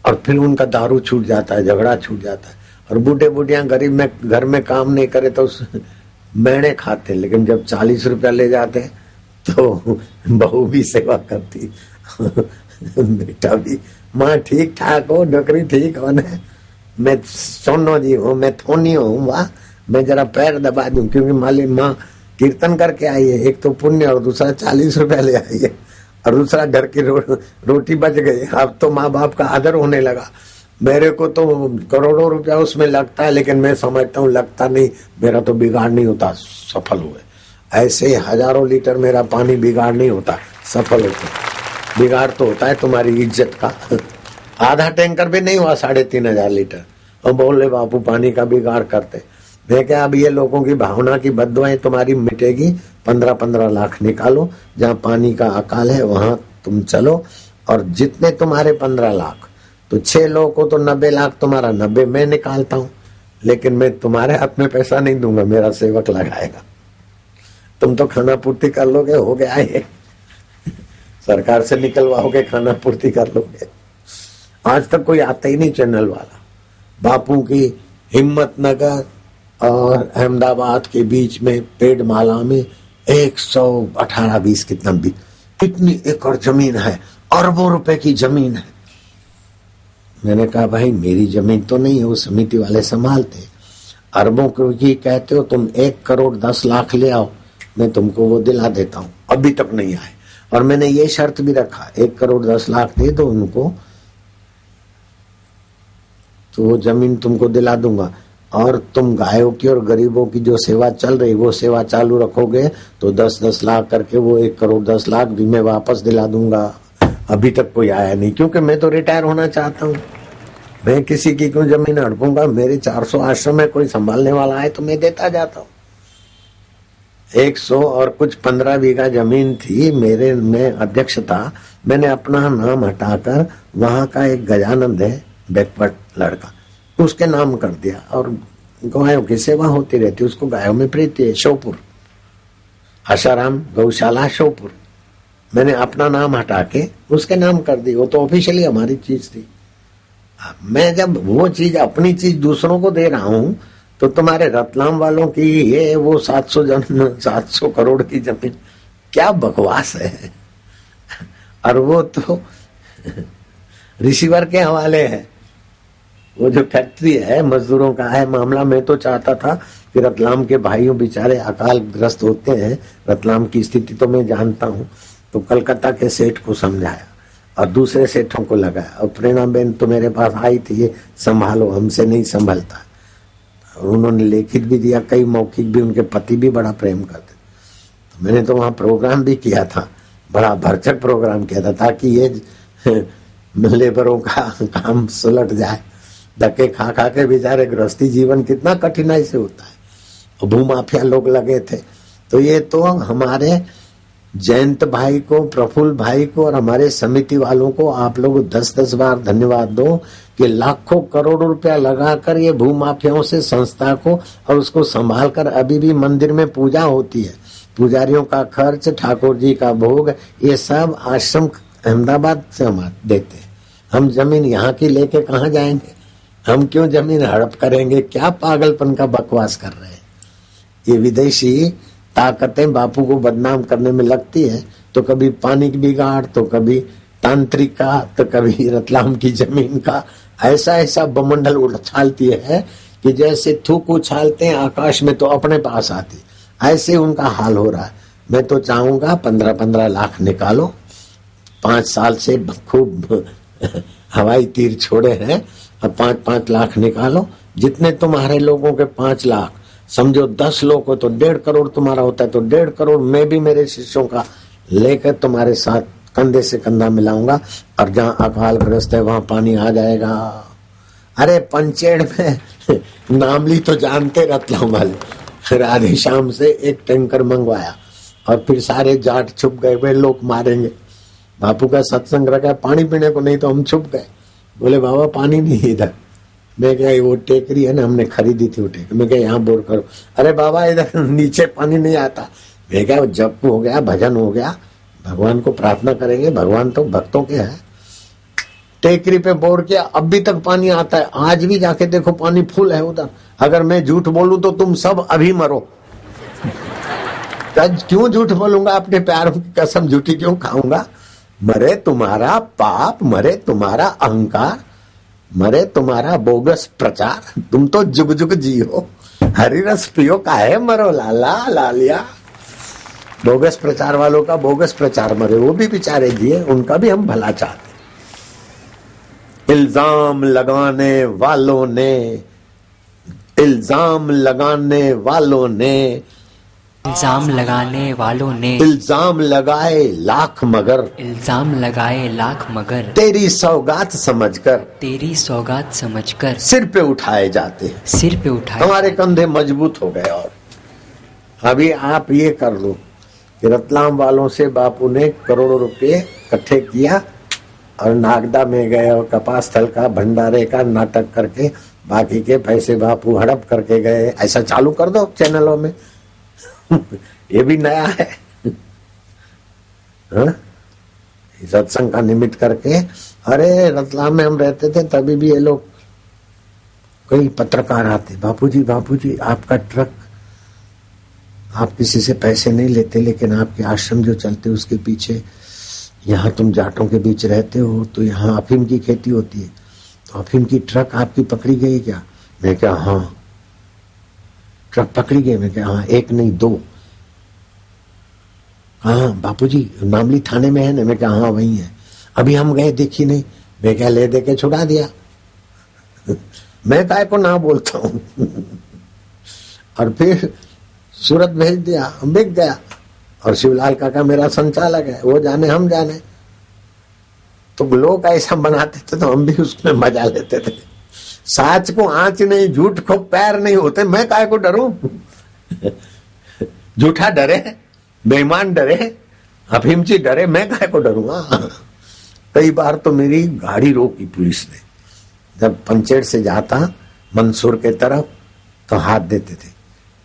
और फिर उनका दारू छूट जाता है, झगड़ा छूट जाता है। और बूढ़े बुढ़िया गरीब में घर में काम नहीं करे तो मैंने खाते, लेकिन जब 40 रुपया ले जाते तो बहू भी सेवा करती, बेटा भी, माँ ठीक ठाक हो, नौकरी ठीक हो, मैं सोनो जी हूँ, मैं थोनी हूँ, वाह मैं जरा पैर दबा दूं, क्योंकि माली माँ कीर्तन करके आई है, एक तो पुण्य और दूसरा 40 रुपया ले आई है, और दूसरा घर की रोटी बच गई। अब तो माँ बाप का आदर होने लगा। मेरे को तो करोड़ों रुपया उसमें लगता है, लेकिन मैं समझता हूँ लगता नहीं, मेरा तो बिगाड़ नहीं होता, सफल हुए। ऐसे हजारों लीटर मेरा पानी बिगाड़ नहीं होता, सफल होता। बिगाड़ तो होता है तुम्हारी इज्जत का, आधा टैंकर भी नहीं हुआ 3,500 लीटर। और बोले बापू पानी का बिगाड़ करते। मैं क्या, अब ये लोगों की भावना की बददुआएं तुम्हारी मिटेगी। 15-15 लाख निकालो, जहाँ पानी का अकाल है वहां तुम चलो। और जितने तुम्हारे 15 लाख, तो 6 लोगों को तो 90 लाख तुम्हारा, 90 मैं निकालता हूं। लेकिन मैं तुम्हारे हाथ में पैसा नहीं दूंगा, मेरा सेवक लगाएगा। तुम तो खाना पूर्ति कर लोगे, हो गया ये। सरकार से निकलवाओगे, खाना पूर्ति कर लोगे। आज तक कोई आता ही नहीं चैनल वाला। बापू की हिम्मतनगर और अहमदाबाद के बीच में पेड़माला में 118-20 कितनी एकड़ जमीन है, अरबों रुपए की जमीन है। मैंने कहा भाई मेरी जमीन तो नहीं है, वो समिति वाले संभालते। अरबों की कहते हो तुम, 1 करोड़ 10 लाख ले आओ, मैं तुमको वो दिला देता हूं। अभी तक नहीं आए। और मैंने ये शर्त भी रखा, 1 करोड़ 10 लाख दे दो उनको तो वो जमीन तुमको दिला दूंगा। और तुम गायों की और गरीबों की जो सेवा चल रही वो सेवा चालू रखोगे तो 10-10 लाख करके वो 1 करोड़ 10 लाख भी मैं वापस दिला दूंगा। अभी तक कोई आया नहीं, क्योंकि मैं तो रिटायर होना चाहता हूँ। मैं किसी की क्यों जमीन हड़पूंगा। मेरे 400 आश्रम में कोई संभालने वाला है तो मैं देता जाता हूँ। 100 और कुछ 15 बीघा जमीन थी मेरे, में अध्यक्ष था। मैंने अपना नाम हटाकर वहां का एक गजानंद है बैकवर्ड लड़का, उसके नाम कर दिया। और गायों की सेवा होती रहती, उसको गायों में प्रीति है। शोपुर आशाराम गौशाला शोपुर, मैंने अपना नाम हटा के उसके नाम कर दी। वो तो ऑफिशियली हमारी चीज थी। मैं जब वो चीज, अपनी चीज दूसरों को दे रहा हूं तो तुम्हारे रतलाम वालों की ये वो 700 करोड़ की जमीन, क्या बकवास है। और वो तो रिसीवर के हवाले है। वो जो फैक्ट्री है मजदूरों का है मामला। मैं तो चाहता था कि रतलाम के भाइयों बेचारे अकाल ग्रस्त होते हैं, रतलाम की स्थिति तो मैं जानता हूँ। तो कलकत्ता के सेठ को समझाया और दूसरे सेठों को लगाया। और प्रेरणा बेन तो मेरे पास आई थी, ये संभालो, हमसे नहीं संभलता। और उन्होंने लिखित भी दिया, कई मौखिक भी। उनके पति भी बड़ा प्रेम करते। तो मैंने तो वहां प्रोग्राम भी किया था, बड़ा भरचक प्रोग्राम किया था, ताकि ये लेबरों का काम सुलट जाए। धक्के खा खा के बेचारे गृहस्थी जीवन कितना कठिनाई से होता है। और भूमाफिया लोग लगे थे। तो ये तो हमारे जयंत भाई को, प्रफुल्ल भाई को और हमारे समिति वालों को आप लोग 10-10 बार धन्यवाद दो कि लाखों करोड़ों रुपया लगाकर ये भूमाफियाओं से संस्था को और उसको संभाल कर अभी भी मंदिर में पूजा होती है। पुजारियों का खर्च, ठाकुर जी का भोग, ये सब आश्रम अहमदाबाद से हम देते हैं। हम जमीन यहाँ की लेके कहाँ जाएंगे? हम क्यों जमीन हड़प करेंगे? क्या पागलपन का बकवास कर रहे हैं। ये विदेशी ताकतें बापू को बदनाम करने में लगती है, तो कभी पानी की बिगाड़, तो कभी तांत्रिक का, तो कभी रतलाम की जमीन का। ऐसा ऐसा बमंडल उछालती है कि जैसे थूक उछालते हैं आकाश में तो अपने पास आती, ऐसे उनका हाल हो रहा है। मैं तो चाहूंगा 15-15 लाख निकालो। 5 साल से खूब हवाई तीर छोड़े हैं, अब 5-5 लाख निकालो। जितने तुम्हारे लोगों के 5 लाख, समझो 10 लोग को तो 1.5 करोड़ तुम्हारा होता है, तो 1.5 करोड़ मैं भी मेरे शिष्यों का लेकर तुम्हारे साथ कंधे से कंधा मिलाऊंगा। और जहाँ अकाल ग्रस्त है वहां पानी आ जाएगा। अरे पंचेड़ में नामली तो जानते रतलाम वाले, राधे श्याम से 1 टैंकर मंगवाया और फिर सारे जाट छुप गए, वे लोग मारेंगे। बापू का सत्संग रखा पानी पीने को, नहीं तो हम छुप गए। बोले बाबा पानी नहीं इधर। मैं क्या, वो टेकरी है ना, हमने खरीदी थी वो टेकरी। मैं क्या यहाँ बोर करो। अरे बाबा इधर नीचे पानी नहीं आता। मैं क्या, जप हो गया, भजन हो गया, भगवान को प्रार्थना करेंगे, भगवान तो भक्तों के है। टेकरी पे बोर किया, अब भी तक पानी आता है। आज भी जाके देखो पानी फुल है उधर। अगर मैं झूठ बोलूं तो तुम सब अभी मरो। क्यों झूठ बोलूंगा? अपने प्यारों की कसम झूठी क्यों खाऊंगा? मरे तुम्हारा पाप, मरे तुम्हारा अहंकार, मरे तुम्हारा बोगस प्रचार। तुम तो जुग जुग जियो, हरि रस पियो, काहे मरो लाला लालिया। बोगस प्रचार वालों का बोगस प्रचार मरे, वो भी बेचारे जिए, उनका भी हम भला चाहते। इल्जाम लगाने वालों ने इल्जाम लगाने वालों ने इल्जाम लगाए लाख मगर, इल्जाम लगाए लाख मगर तेरी सौगात समझकर, तेरी सौगात समझकर सिर पे उठाए जाते हैं। सिर पे उठाए हमारे कंधे मजबूत हो गए। और अभी आप ये कर लो कि रतलाम वालों से बापू ने करोड़ों रुपए इकट्ठे किया और नागदा में गए और कपास थल का भंडारे का नाटक करके बाकी के पैसे बापू हड़प करके गए। ऐसा चालू कर दो चैनलों में। ये भी नया है। सत्संग का निमित्त करके, अरे रतलाम में हम रहते थे तभी भी ये लोग, कई पत्रकार आते, बापूजी आपका ट्रक, आप किसी से पैसे नहीं लेते लेकिन आपके आश्रम जो चलते उसके पीछे, यहाँ तुम जाटों के बीच रहते हो तो यहाँ अफीम की खेती होती है, तो अफीम की ट्रक आपकी पकड़ी गई क्या? मैं क्या हाँ ट्रक पकड़ी गई। मैं क्या हाँ, एक नहीं दो। हाँ बापूजी नामली थाने में है ना? मैं क्या हाँ वही है। अभी हम गए देखी नहीं। मैं क्या ले दे के छुड़ा दिया। मैं काय को ना बोलता हूँ। और फिर सूरत भेज दिया, बिक गया। और शिवलाल काका मेरा संचालक है, वो जाने हम जाने। तो लोग ऐसा बनाते थे तो हम भी उसमें मजा लेते थे। साच को आंच नहीं, झूठ को पैर नहीं होते। मैं काय को डरूं? झूठा डरे, बेईमान डरे, अफीमची डरे, मैं काय को डरूंगा? कई बार तो मेरी गाड़ी रोकी पुलिस ने। जब पंचेड़ से जाता मंसूर के तरफ तो हाथ देते थे।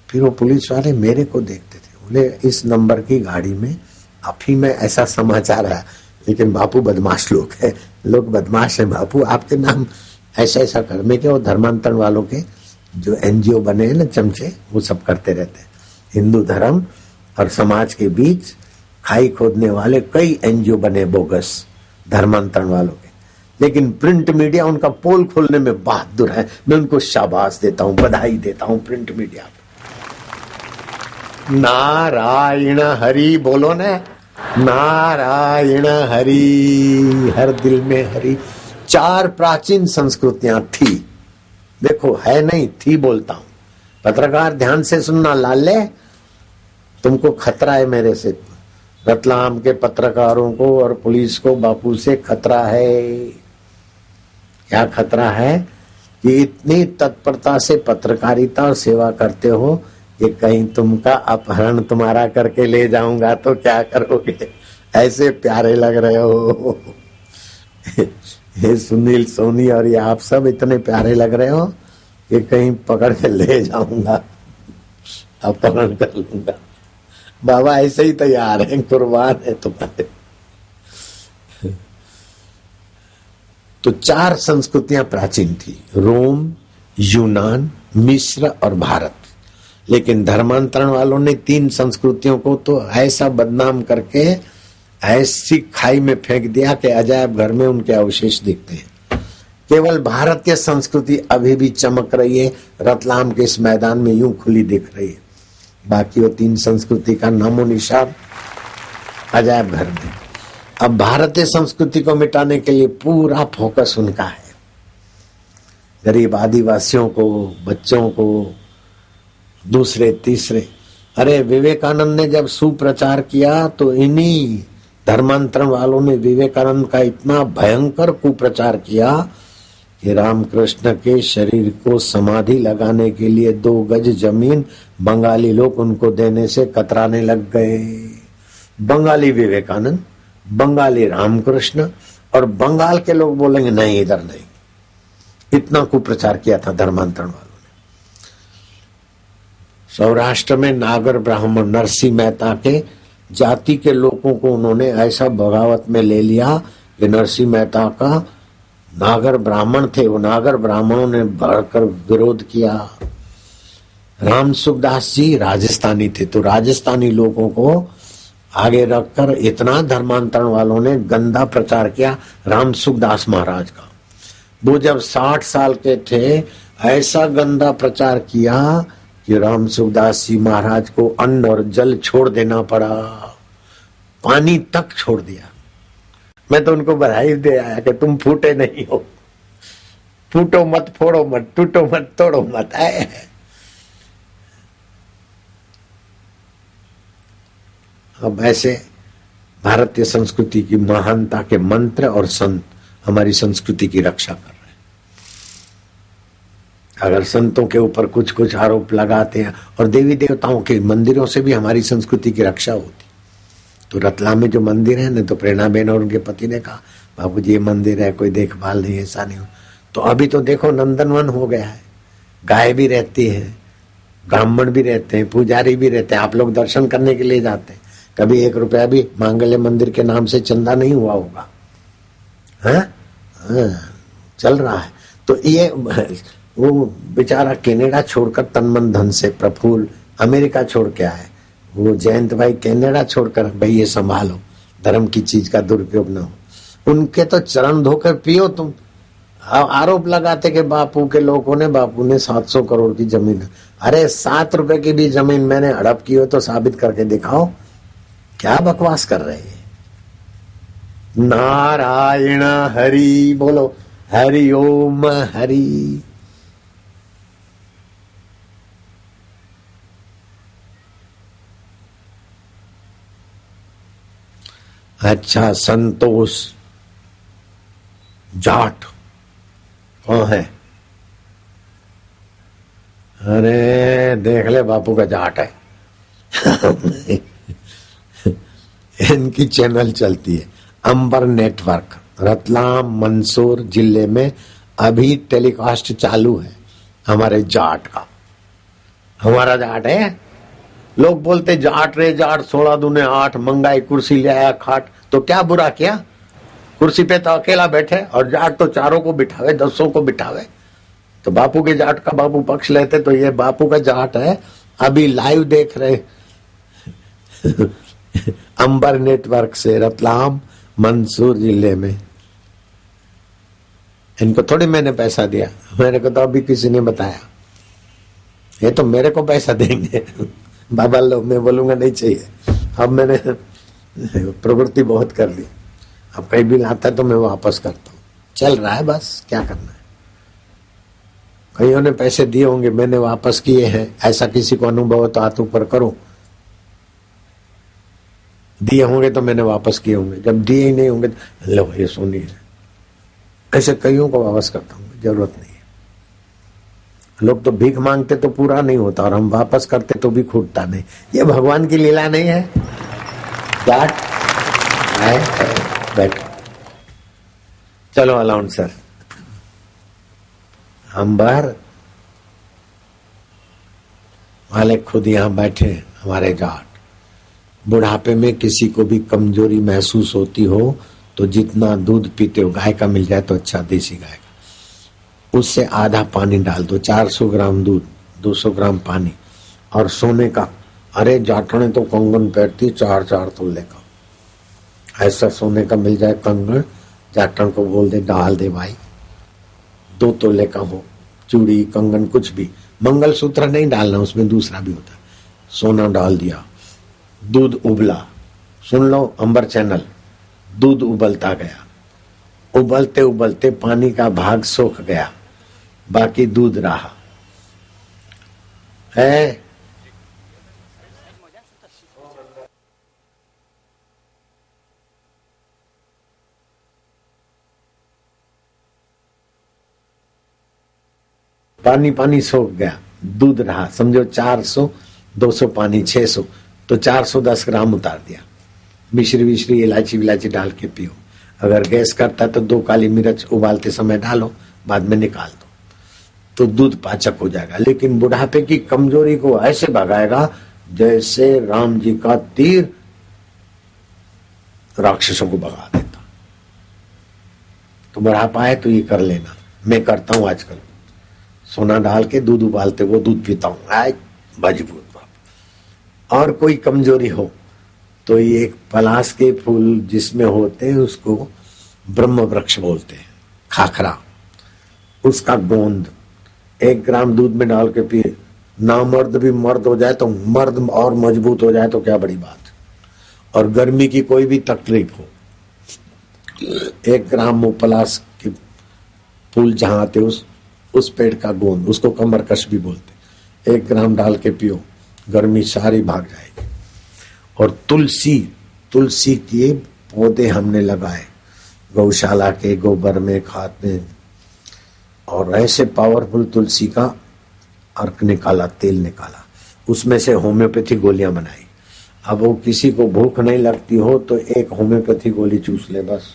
फिर वो पुलिस वाले मेरे को देखते थे, बोले इस नंबर की गाड़ी में अफीम में ऐसा समाचार है। लेकिन बापू बदमाश लोग है, लोग बदमाश है बापू, आपके नाम ऐसा ऐसा कर। मैं क्या, वो धर्मांतरण वालों के जो एनजीओ बने हैं ना चमचे, वो सब करते रहते हैं। हिंदू धर्म और समाज के बीच खाई खोदने वाले कई एनजीओ बने बोगस धर्मांतरण वालों के। लेकिन प्रिंट मीडिया उनका पोल खोलने में बहादुर है। मैं उनको शाबाश देता हूं, बधाई देता हूं। प्रिंट मीडिया नारायण हरि बोलो ना, नारायण हरि, हर दिल में हरि। 4 प्राचीन संस्कृतियां थी, देखो है नहीं थी बोलता हूं। पत्रकार ध्यान से सुनना लाले, तुमको खतरा है मेरे से। रतलाम के पत्रकारों को और पुलिस को बापू से खतरा है। क्या खतरा है? कि इतनी तत्परता से पत्रकारिता और सेवा करते हो कि कहीं तुमका अपहरण तुम्हारा करके ले जाऊंगा तो क्या करोगे? ऐसे प्यारे लग रहे हो। ये सुनील सोनी और ये आप सब इतने प्यारे लग रहे हो कि कहीं पकड़ के ले जाऊंगा, अपहरण कर लूंगा। बाबा ऐसे ही तैयार है, कुर्बान है तुम्हारे। तो 4 संस्कृतियां प्राचीन थी, रोम, यूनान, मिस्र और भारत। लेकिन धर्मांतरण वालों ने 3 संस्कृतियों को तो ऐसा बदनाम करके ऐसी खाई में फेंक दिया कि अजायब घर में उनके अवशेष दिखते हैं। केवल भारतीय संस्कृति अभी भी चमक रही है, रतलाम के इस मैदान में यूं खुली दिख रही है। बाकी वो 3 संस्कृति का नामो निशान अजायब घर में। अब भारतीय संस्कृति को मिटाने के लिए पूरा फोकस उनका है। गरीब आदिवासियों को, बच्चों को, दूसरे तीसरे। अरे विवेकानंद ने जब सुप्रचार किया तो इन्हीं धर्मांतरण वालों ने विवेकानंद का इतना भयंकर कुप्रचार किया कि रामकृष्ण के शरीर को समाधि लगाने के लिए 2 गज जमीन बंगाली लोग उनको देने से कतराने लग गए। बंगाली विवेकानंद, बंगाली रामकृष्ण, और बंगाल के लोग बोलेंगे नहीं इधर नहीं। इतना कुप्रचार किया था धर्मांतरण वालों ने। सौराष्ट्र में नागर ब्राह्मण नरसिंह मेहता के जाति के लोगों को उन्होंने ऐसा बगावत में ले लिया कि नरसिंह मेहता का नागर ब्राह्मण थे, वो नागर ब्राह्मणों ने बढ़कर विरोध किया। राम सुखदास जी राजस्थानी थे, तो राजस्थानी लोगों को आगे रखकर इतना धर्मांतरण वालों ने गंदा प्रचार किया राम सुखदास महाराज का। वो जब 60 साल के थे, ऐसा गंदा प्रचार किया कि राम सुखदास जी महाराज को अन्न और जल छोड़ देना पड़ा, पानी तक छोड़ दिया। मैं तो उनको बधाई दे आया कि तुम फूटे नहीं हो, फूटो मत, फोड़ो मत, टूटो मत, तोड़ो मत। अब ऐसे भारतीय संस्कृति की महानता के मंत्र और संत हमारी संस्कृति की रक्षा कर रहे हैं। अगर संतों के ऊपर कुछ कुछ आरोप लगाते हैं और देवी देवताओं के मंदिरों से भी हमारी संस्कृति की रक्षा होती। तो रतलाम में जो मंदिर है ना, तो प्रेरणाबेन और उनके पति ने कहा बाबू जी ये मंदिर है, कोई देखभाल नहीं, ऐसा नहीं हो। तो अभी तो देखो नंदनवन हो गया है, गाय भी रहती है, ब्राह्मण भी रहते हैं, पुजारी भी रहते हैं। आप लोग दर्शन करने के लिए जाते हैं, कभी 1 रुपया भी मांगल्य मंदिर के नाम से चंदा नहीं हुआ होगा। चल रहा है। तो ये वो बेचारा कनाडा छोड़कर तन मन धन से प्रफुल्ल अमेरिका छोड़ के आए, वो जयंत भाई कनाडा छोड़कर भाई ये संभालो, धर्म की चीज का दुरुपयोग न हो। उनके तो चरण धोकर पियो तुम। आरोप लगाते कि बापू के लोगों ने, बापू ने 700 करोड़ की जमीन, अरे 7 रुपए की भी जमीन मैंने हड़प की हो तो साबित करके दिखाओ। क्या बकवास कर रहे हैं। नारायण हरि बोलो, हरि ओम हरि। अच्छा, संतोष जाट कौन है? अरे देख ले बापू का जाट है। इनकी चैनल चलती है अंबर नेटवर्क, रतलाम मंदसौर जिले में अभी टेलीकास्ट चालू है हमारे जाट का। हमारा जाट है। लोग बोलते जाट रे जाट, 16 दूने 8, मंगाई कुर्सी ले आया खाट। तो क्या बुरा किया? कुर्सी पे तो अकेला बैठे और जाट तो 4 को बिठावे, 10 को बिठावे। तो बापू के जाट का बापू पक्ष लेते। तो ये बापू का जाट है, अभी लाइव देख रहे अंबर नेटवर्क से रतलाम मंदसौर जिले में। इनको थोड़ी मैंने पैसा दिया, मेरे को तो अभी किसी ने बताया। ये तो मेरे को पैसा देंगे। बाबा लो, मैं बोलूंगा नहीं चाहिए। अब मैंने प्रवृत्ति बहुत कर ली, अब कहीं भी लाता है तो मैं वापस करता हूँ। चल रहा है बस, क्या करना है। कईयों ने पैसे दिए होंगे, मैंने वापस किए हैं। ऐसा किसी को अनुभव हो तो हाथ ऊपर करो। दिए होंगे तो मैंने वापस किए होंगे, जब दिए ही नहीं होंगे तो लो ये सुनिए। ऐसे कईयों को वापस करता हूँ, जरूरत नहीं है। लोग तो भीख मांगते तो पूरा नहीं होता और हम वापस करते तो भी खूटता नहीं। ये भगवान की लीला नहीं है। जाट है, बैठो। चलो अलाउंसर अंबर वाले खुद यहां बैठे, हमारे जाट। बुढ़ापे में किसी को भी कमजोरी महसूस होती हो तो जितना दूध पीते हो, गाय का मिल जाए तो अच्छा, देसी गाय का, उससे आधा पानी डाल दो। 400 ग्राम दूध, 200 ग्राम पानी और सोने का। अरे जाटने तो कंगन पहनती 4-4 तोले का। ऐसा सोने का मिल जाए कंगन, जाटन को बोल दे डाल दे भाई, 2 तोले का हो। चूड़ी कंगन कुछ भी, मंगलसूत्र नहीं डालना, उसमें दूसरा भी होता है। सोना डाल दिया, दूध उबला। सुन लो अंबर चैनल, दूध उबलता गया। उबलते उबलते पानी का भाग सूख गया, बाकी दूध रहा है। पानी पानी सूख गया, दूध रहा। समझो 400, 200 पानी 600, तो 410 ग्राम उतार दिया। मिश्री विश्री इलायची विलायची डाल के पियो। अगर गैस करता है तो 2 काली मिर्च उबालते समय डालो, बाद में निकाल दो, तो दूध पाचक हो जाएगा। लेकिन बुढ़ापे की कमजोरी को ऐसे भगाएगा जैसे राम जी का तीर राक्षसों को भगा देता। तो बुढ़ापा है तो ये कर लेना। मैं करता हूं आजकल, सोना डाल के दूध उबालते वो दूध पीता हूं, आए मजबूत बाप। और कोई कमजोरी हो तो ये एक पलाश के फूल जिसमें होते हैं उसको ब्रह्म वृक्ष बोलते हैं, खाखरा, उसका गोंद 1 ग्राम दूध में डाल के पिए। ना मर्द भी मर्द हो जाए तो मर्द और मजबूत हो जाए तो क्या बड़ी बात। और गर्मी की कोई भी तकलीफ हो, 1 ग्राम वो पलाश के फूल जहां आते उस पेड़ का गोंद, उसको कमरकश भी बोलते, 1 ग्राम डाल के पियो, गर्मी सारी भाग जाएगी। और तुलसी के पौधे हमने लगाए गौशाला के गोबर में, खाद में, और ऐसे पावरफुल तुलसी का अर्क निकाला, तेल निकाला, उसमें से होम्योपैथी गोलियां बनाई। अब वो किसी को भूख नहीं लगती हो तो एक होम्योपैथी गोली चूस ले बस,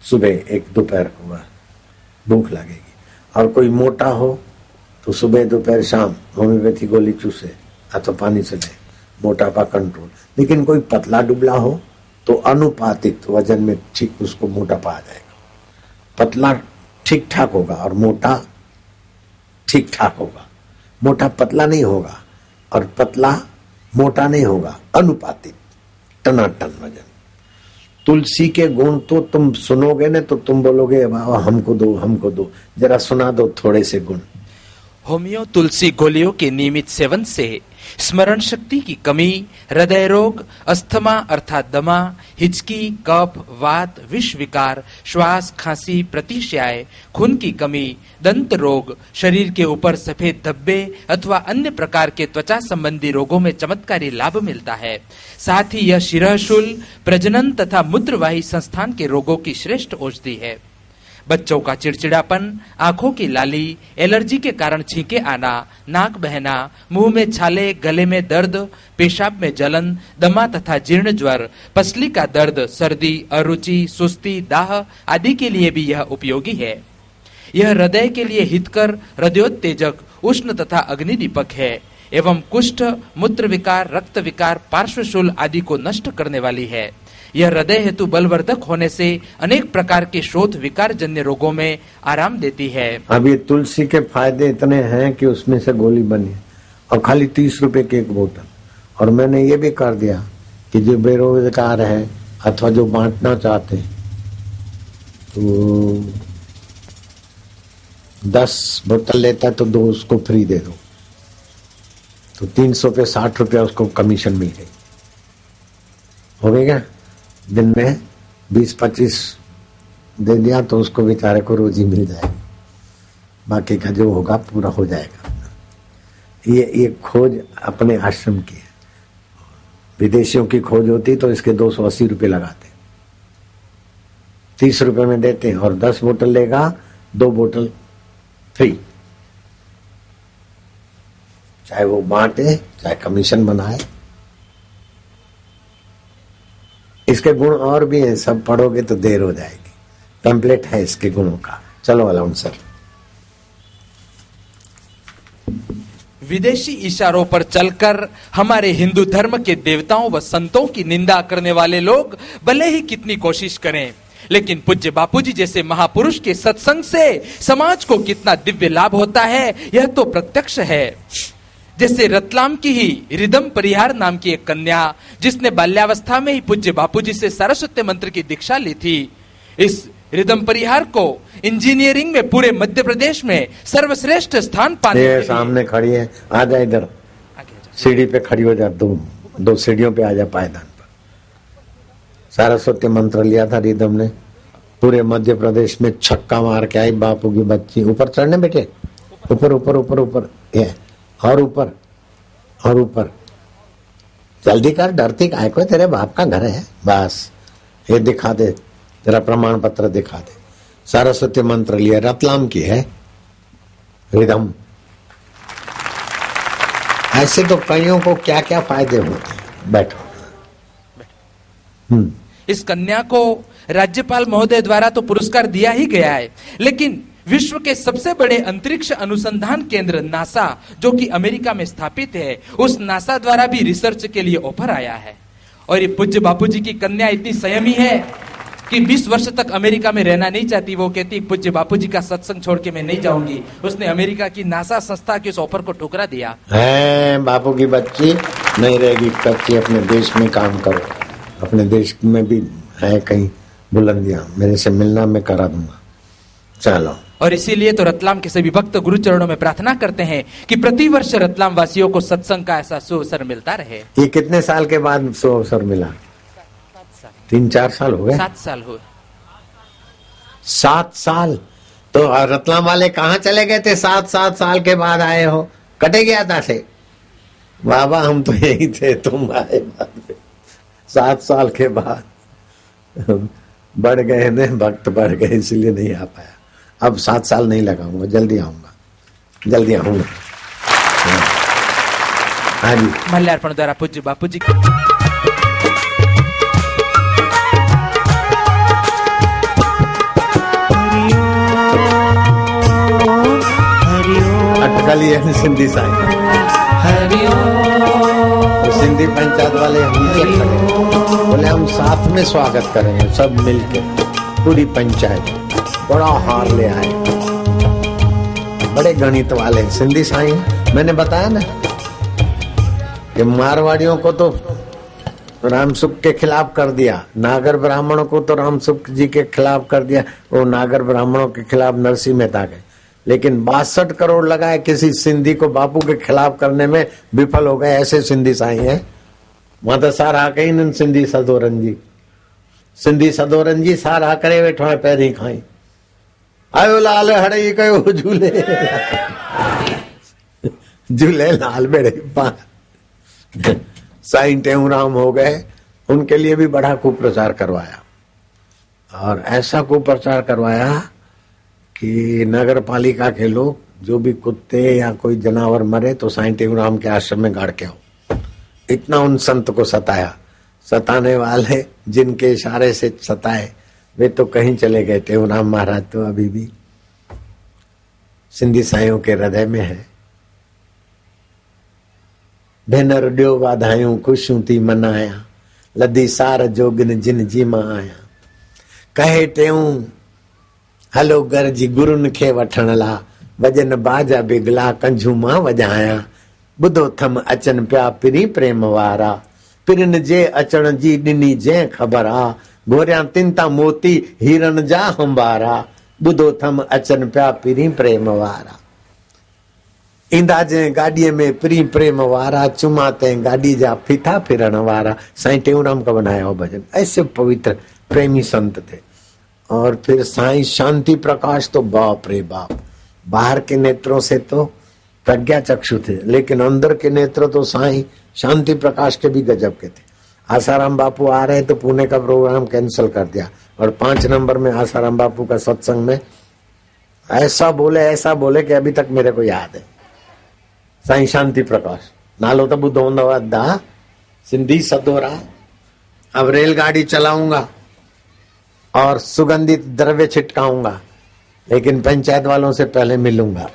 सुबह एक, दोपहर को भूख लगेगी। और कोई मोटा हो तो सुबह दोपहर शाम होम्योपैथी गोली चूसे अथवा पानी से ले, मोटापा कंट्रोल। लेकिन कोई पतला दुबला हो तो अनुपातिक वजन में ठीक उसको मोटापा आ जाएगा। पतला ठीक ठाक होगा और मोटा ठीक ठाक होगा, मोटा पतला नहीं होगा और पतला मोटा नहीं होगा, अनुपातिक टनाटन वजन। तुलसी के गुण तो तुम सुनोगे ना तो तुम बोलोगे बाबा हमको दो, हमको दो, जरा सुना दो थोड़े से गुण। होमियो तुलसी गोलियों के नियमित सेवन से स्मरण शक्ति की कमी, हृदय रोग, अस्थमा अर्थात दमा, हिचकी, कफ, वात, विष विकार, श्वास, खांसी, प्रतिशय, खून की कमी, दंत रोग, शरीर के ऊपर सफेद धब्बे अथवा अन्य प्रकार के त्वचा संबंधी रोगों में चमत्कारी लाभ मिलता है। साथ ही यह शिरःशूल, प्रजनन तथा मूत्रवाही संस्थान के रोगों की श्रेष्ठ औषधि है। बच्चों का चिड़चिड़ापन, आंखों की लाली, एलर्जी के कारण छींके आना, नाक बहना, मुंह में छाले, गले में दर्द, पेशाब में जलन, दमा तथा जीर्ण ज्वर, पसली का दर्द, सर्दी, अरुचि, सुस्ती, दाह आदि के लिए भी यह उपयोगी है। यह हृदय के लिए हितकर, हृदयोत्तेजक, उष्ण तथा अग्निदीपक है एवं कुष्ठ, मूत्र विकार, रक्त विकार, पार्श्वशूल आदि को नष्ट करने वाली है। यह हृदय हेतु बलवर्धक होने से अनेक प्रकार के शोथ विकार जन्य रोगों में आराम देती है। अब ये तुलसी के फायदे इतने हैं कि उसमें से गोली बनी और खाली 30 रुपए की एक बोतल। और मैंने ये भी कर दिया कि जो बेरोजगार है अथवा जो बांटना चाहते तो 10 बोतल लेता तो 2 उसको फ्री दे दो, तो 300 पे 60 रुपया उसको कमीशन मिल गई। हो गई क्या? दिन में 20-25 दे दिया तो उसको बेचारे को रोजी मिल जाएगी, बाकी का जो होगा पूरा हो जाएगा। ये खोज अपने आश्रम की है। विदेशियों की खोज होती तो इसके 280 रुपए लगाते, 30 रुपए में देते और 10 बोतल लेगा 2 बोतल फ्री। चाहे वो बांटे चाहे कमीशन बनाए। इसके गुण और भी हैं, सब पढ़ोगे तो देर हो जाएगी। टेम्पलेट है इसके गुणों का। चलो अलाउंड सर। विदेशी इशारों पर चलकर हमारे हिंदू धर्म के देवताओं व संतों की निंदा करने वाले लोग भले ही कितनी कोशिश करें, लेकिन पूज्य बापूजी जैसे महापुरुष के सत्संग से समाज को कितना दिव्य लाभ होता है यह तो प्रत्यक्ष है। जैसे रतलाम की ही रिदम परिहार नाम की एक कन्या, जिसने बाल्यावस्था में ही पूज्य बापूजी से सरस्वती मंत्र की दीक्षा ली थी। इस रिदम परिहार को इंजीनियरिंग में पूरे मध्य प्रदेश में सर्वश्रेष्ठ स्थान पाने के लिए सामने खड़ी है। आ जा इधर, सीढ़ी पे खड़ी हो जा, 2 सीढ़ियों पे आ जा पायदान पर। सरस्वती मंत्र लिया था रिदम ने, पूरे मध्य प्रदेश में छक्का मार के आई। बापू की बच्ची ऊपर चढ़ने बेटे, ऊपर ऊपर ऊपर ऊपर, ये और ऊपर और ऊपर, जल्दी कर, डरती काय को, तेरे बाप का घर है। बस ये दिखा दे, तेरा प्रमाण पत्र दिखा दे। सरस्वती मंत्र लिया, रतलाम की है रिदम। ऐसे तो कईयों को क्या क्या फायदे होते हैं। बैठो। इस कन्या को राज्यपाल महोदय द्वारा तो पुरस्कार दिया ही गया है, लेकिन विश्व के सबसे बड़े अंतरिक्ष अनुसंधान केंद्र नासा, जो कि अमेरिका में स्थापित है, उस नासा द्वारा भी रिसर्च के लिए ऑफर आया है। और ये पूज्य बापूजी की कन्या इतनी संयमी है कि 20 वर्ष तक अमेरिका में रहना नहीं चाहती। वो कहती पूज्य बापूजी का सत्संग छोड़ के मैं नहीं जाऊंगी। उसने अमेरिका की नासा संस्था के उस ऑफर को ठुकरा दिया है। बापू की बच्ची नहीं रहेगी कच्ची, अपने देश में काम करो। अपने देश में भी है कहीं बुलंदियां, मेरे से मिलना, मैं करा दूंगा। चलो। और इसीलिए तो रतलाम के सभी भक्त गुरु चरणों में प्रार्थना करते हैं कि प्रति वर्ष रतलाम वासियों को सत्संग का ऐसा सुअवसर मिलता रहे। ये कितने साल के बाद सुअवसर मिला? 3-4 साल हो गए। 7 साल हुए। 7 साल तो रतलाम वाले कहाँ चले गए थे? 7 साल के बाद आए हो, कटे गया था से। बाबा हम तो यही थे, तुम आए बाद में 7 साल के बाद। बढ़ गए ने भक्त, बढ़ गए इसलिए नहीं आ पाया। अब 7 साल नहीं लगाऊंगा, जल्दी आऊंगा, जल्दी आऊंगा। हाँ जी। मल्यार्पण द्वारा पूज्य बापू जी अटकल ये सिंधी साईं, तो सिंधी पंचायत वाले नीचे खड़े बोले हम साथ में स्वागत करेंगे, सब मिलके पूरी पंचायत। बड़ा हार ले आए, बड़े गणित वाले सिंधी साईं। मैंने बताया ना कि मारवाड़ियों को तो रामसुख के खिलाफ कर दिया, नागर ब्राह्मणों को तो रामसुख जी के खिलाफ कर दिया, वो नागर ब्राह्मणों के खिलाफ नरसिंह मेहता गए। लेकिन 62 करोड़ लगाए किसी सिंधी को बापू के खिलाफ करने में, विफल हो गए। ऐसे सिंधी साईं हैं। वहां तो सारा कहीं न सिंधी सदोरन जी, सिंधी सदोरन जी सारा करे वेठो है, पैरी खाई आयो लाल हड़ई कयो झूले झूले लाल बेड़े पार। साईं टेऊराम हो गए, उनके लिए भी बड़ा कुप्रचार करवाया, और ऐसा कुप्रचार करवाया कि नगर पालिका के लोग जो भी कुत्ते या कोई जानवर मरे तो साईं टेऊराम के आश्रम में गाड़ के आओ। इतना उन संत को सताया। सताने वाले जिनके इशारे से सताए वे तो कहीं चले गए। टेऊराम महाराज तो अभी भी सिंधी साईं के हृदय में है। भेनर ॾियो वाधायूं खुशियूं थी मनाया, लधी सार जोगिन जिन जी मां आया। कहे टेऊं हलो गरजी गुरुन खे वठण ला, वजन बाजा बिगला कंझू मां वजाया। ॿुधो थम अचन पिया पिरी प्रेम वारा, पिरन जे अचण जी ॾिनी जंहिं ख़बर आ। घोरिया तिनता मोती हीरन जा हंबारा, ॿुधो थम अचन पिया पिरी प्रेम वारा। ईंदा जंहिं गाॾीअ में पिरी प्रेम वारा, चुमा तंहिं गाॾी जा फीथा फिरण वारा। साईं टेऊराम का बनाया हो भजन। ऐसे पवित्र प्रेमी संत थे। और फिर साईं शांति प्रकाश तो बाप रे बाप, बाहर के नेत्रों से तो प्रज्ञा चक्षु थे, लेकिन अंदर के नेत्र तो साईं शांति प्रकाश के भी गजब के थे। आसाराम बापू आ रहे तो पुणे का प्रोग्राम कैंसिल कर दिया, और 5 नंबर में आसाराम बापू का सत्संग में ऐसा बोले कि अभी तक मेरे को याद है। साईं शांति प्रकाश नालो तो ॿुधो हूंदव अदा, सिंधी सदोरा। अब रेलगाड़ी चलाऊंगा और सुगंधित द्रव्य छिटकाऊंगा, लेकिन पंचायत वालों से पहले मिलूंगा।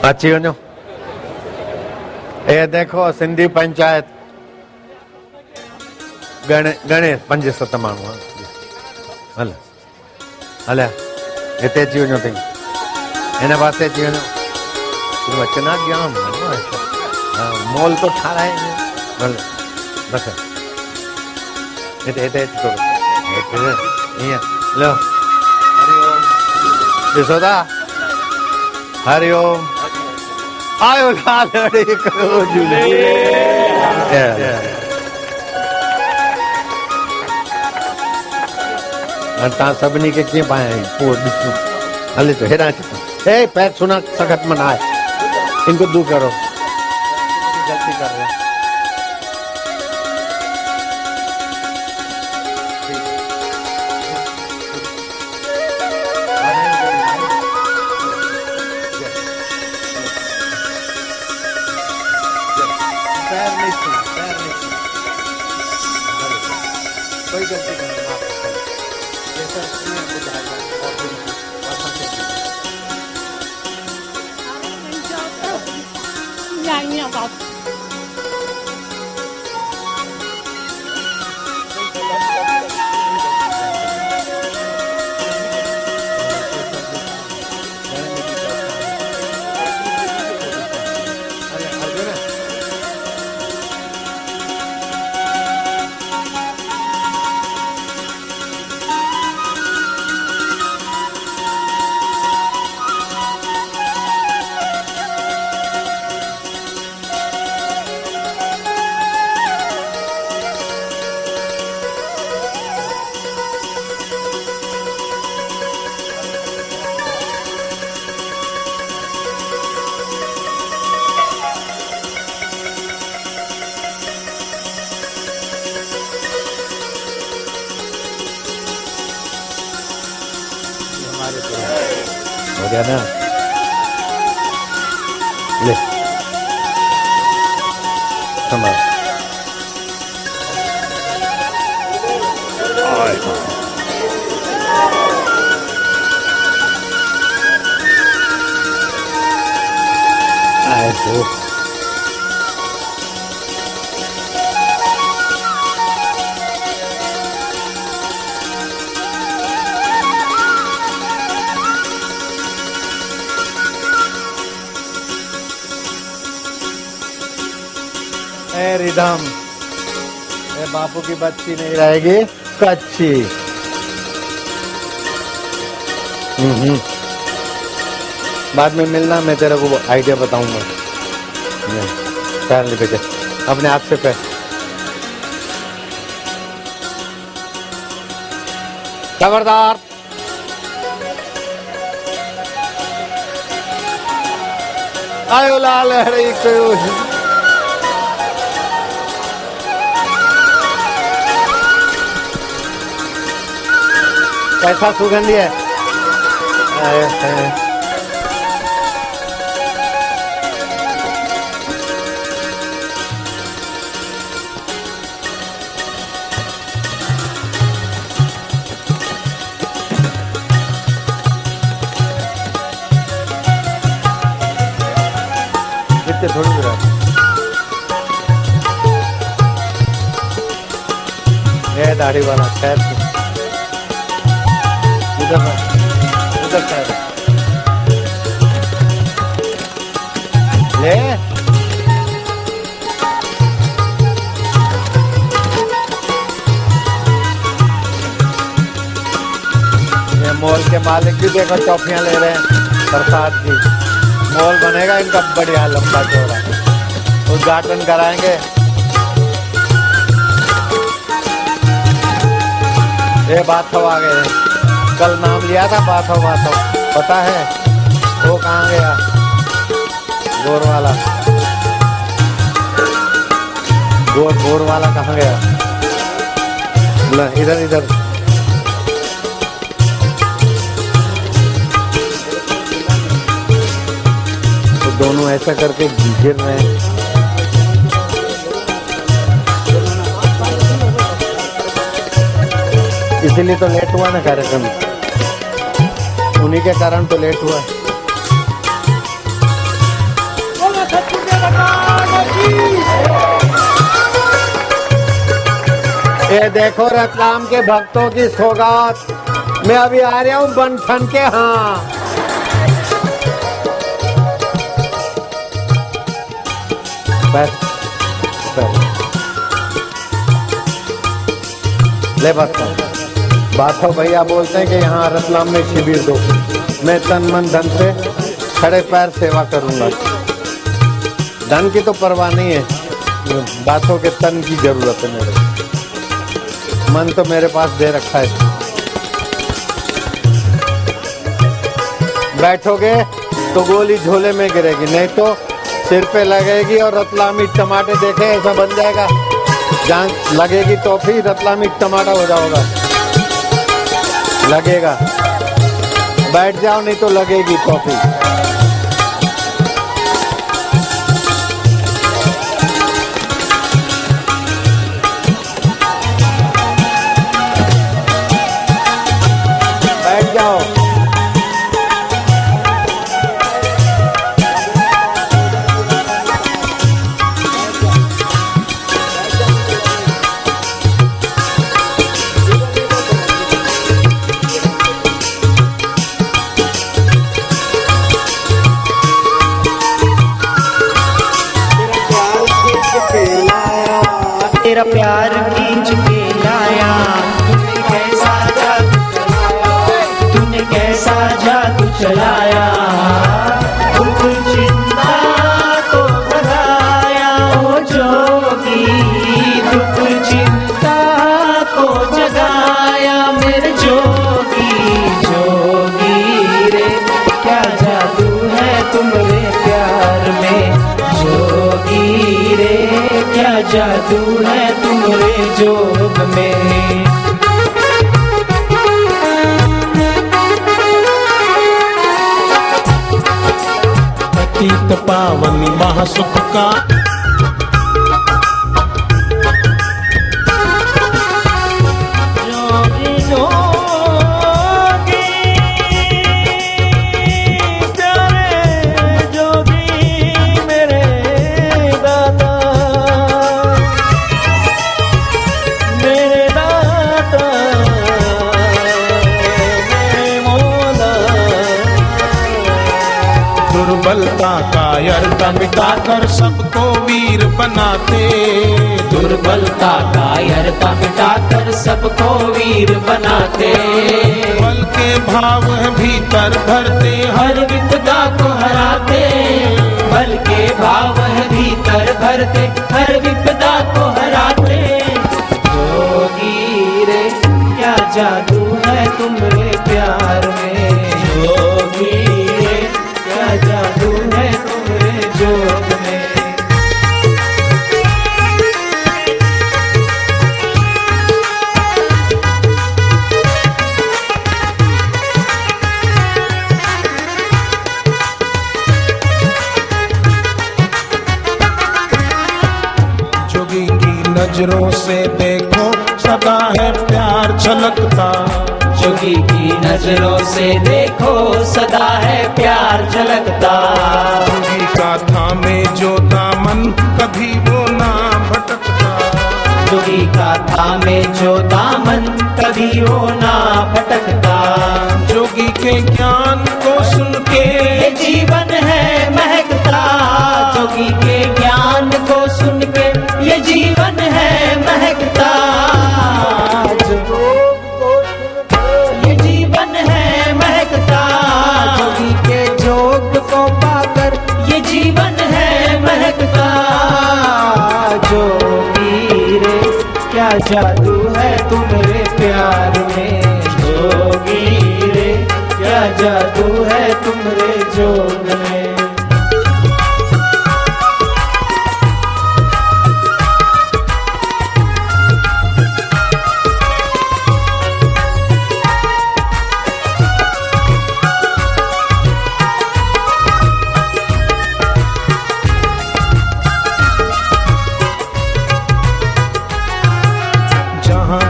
अची वञो। ये देखो सिंधी पंचायत गणे 5-7 माण्हू। हल हलिया हिते अची वञो, अथई हिन पासे अची वञो। तूं अचना जाम मॉल तो ठाराए। हल बस हिते हिते ईअं लो। ॾिसो था, हरिओम आयो लाल करो झूले। तव्हां सभिनी खे कीअं पायां पोइ ॾिसो। हले तो हेॾां अचो। ए पैर सुना सख़त मना है, इनको दूर करो। गलती कर रहे हैं। कोई गलती नहीं। nyanyi apa? हो गया ना? ले संभाल। आए तो रिदम, ये बापू की बच्ची नहीं रहेगी, कच्ची। बाद में मिलना, मैं तेरे को आइडिया बताऊंगा। पैर ले बेटे, अपने हाथ से पैर। खबरदार। आयो लाल हरे कैसा सुगंधी है? कितने थोड़ी दूर है ये दाढ़ी वाला? खैर उधर उधर ले। ये मॉल के मालिक भी देखो टॉफियां ले रहे हैं प्रसाद की। मॉल बनेगा इनका बढ़िया लंबा चौड़ा, उद्घाटन कराएंगे। ये बाथव आ गए, कल नाम लिया था बाथव बाथव, पता है वो कहाँ गया? गोर वाला, गोर वाला कहाँ गया? इधर इधर तो दोनों ऐसा करके गिर रहे हैं। इसीलिए तो लेट हुआ ना कार्यक्रम, उन्हीं के कारण तो लेट हुआ। ये देखो रतलाम के भक्तों की सौगात, मैं अभी आ रहा हूँ बनठन के। हाँ बस ले बाथो भैया बोलते हैं कि यहाँ रतलाम में शिविर दो, मैं तन मन धन से खड़े पैर सेवा करूंगा। धन की तो परवाह नहीं है, बाथों के तन की जरूरत है। मेरे मन तो मेरे पास दे रखा है। बैठोगे तो गोली झोले में गिरेगी, नहीं तो सिर पे लगेगी और रतलामी टमाटे देखे ऐसा बन जाएगा। जहाँ लगेगी टॉफी रतलामी टमाटा हो जाओगा, लगेगा। बैठ जाओ नहीं तो लगेगी टॉफी। बैठ जाओ। तेरा प्यार खींच के लाया, तूने कैसा जादू चलाया, दुख चिंता को भगाया ओ जोगी, दुख चिंता को जगाया मेरे जोगी। जोगी रे क्या जादू है तुम्हारे प्यार में, जोगी रे क्या जादू है तुम्हारे जोग में। पावन महासुख का। दुर्बलता कायरता मिटाकर सबको वीर बनाते, दुर्बलता कायरता मिटाकर सबको वीर बनाते। बल के भाव है भीतर भरते, हर विपदा को हराते, बल के भाव है भीतर भरते, हर विपदा को हराते। जोगी रे क्या जादू है तुम्हारे प्यार में, जोगी रे क्या जादू है तुम्हारे जोग में। जोगी की नजरों से देखो सदा है प्यार छलकता, जोगी की नजरों से देखो सदा है प्यार झलकता। जोगी का थामे जो दामन कभी वो ना भटकता, जोगी का थामे जो दामन कभी वो ना भटकता। जोगी के ज्ञान को सुन के ये जीवन है महकता, जोगी के ज्ञान को सुन के ये जीवन है महकता। ये जीवन है महकता, जोगी के जोग को पाकर ये जीवन है महकता। जोगी रे क्या जादू है तुम्हारे प्यार में, जोगी रे क्या जादू है तुम्हारे जोग में।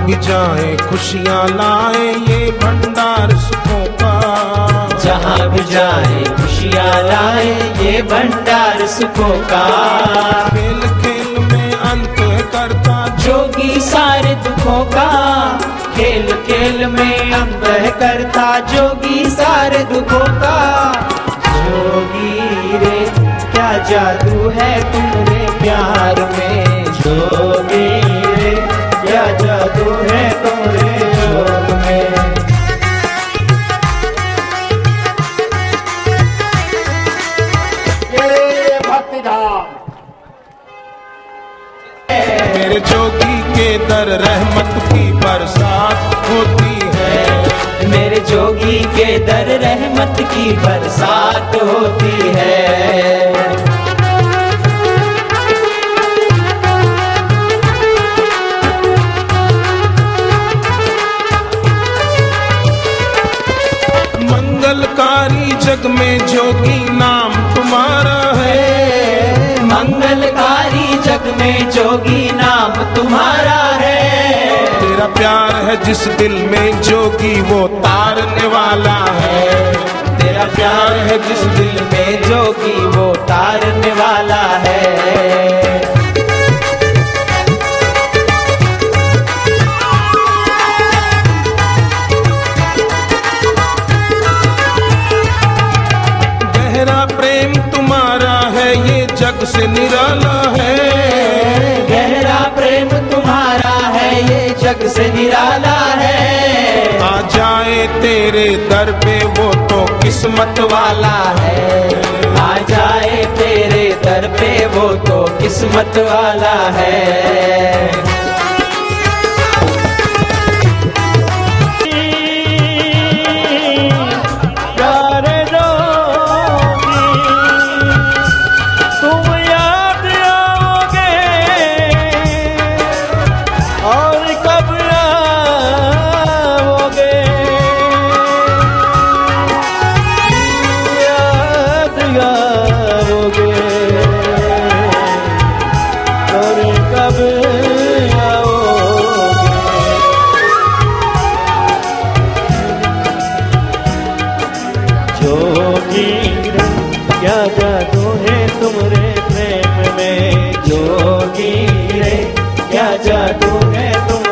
भी जाए खुशियाँ लाए ये भंडार सुखों का, जहाँ भी जाए खुशियाँ लाए ये भंडार सुखों का। खेल खेल में अंत करता जोगी सारे दुखों का, खेल खेल में अंत करता जोगी सारे दुखों का। जोगी रे क्या जादू है तुम्हारे प्यार में, जोगी रे क्या जादू है तुम्हारे जोग में। ये भक्ति धाम मेरे जोगी के दर रहमत की बरसात होती है, मेरे जोगी के दर रहमत की बरसात होती है। मंगलकारी जग में जोगी नाम तुम्हारा है, मंगलकारी जग में जोगी नाम तुम्हारा है। तेरा प्यार है जिस दिल में जोगी वो तारने वाला है, तेरा प्यार है जिस दिल में जोगी वो तारने वाला है। गहरा प्रेम तुम्हारा है ये जग से निराला है, गहरा प्रेम तुम्हारा है ये जग से निराला है। आ जाए तेरे दर पे वो तो किस्मत वाला है, आ जाए तेरे दर पे वो तो किस्मत वाला है। याद आओगे। जोगी रे क्या जादू है तुम्हारे प्रेम में, जोगी रे क्या जादू है तुम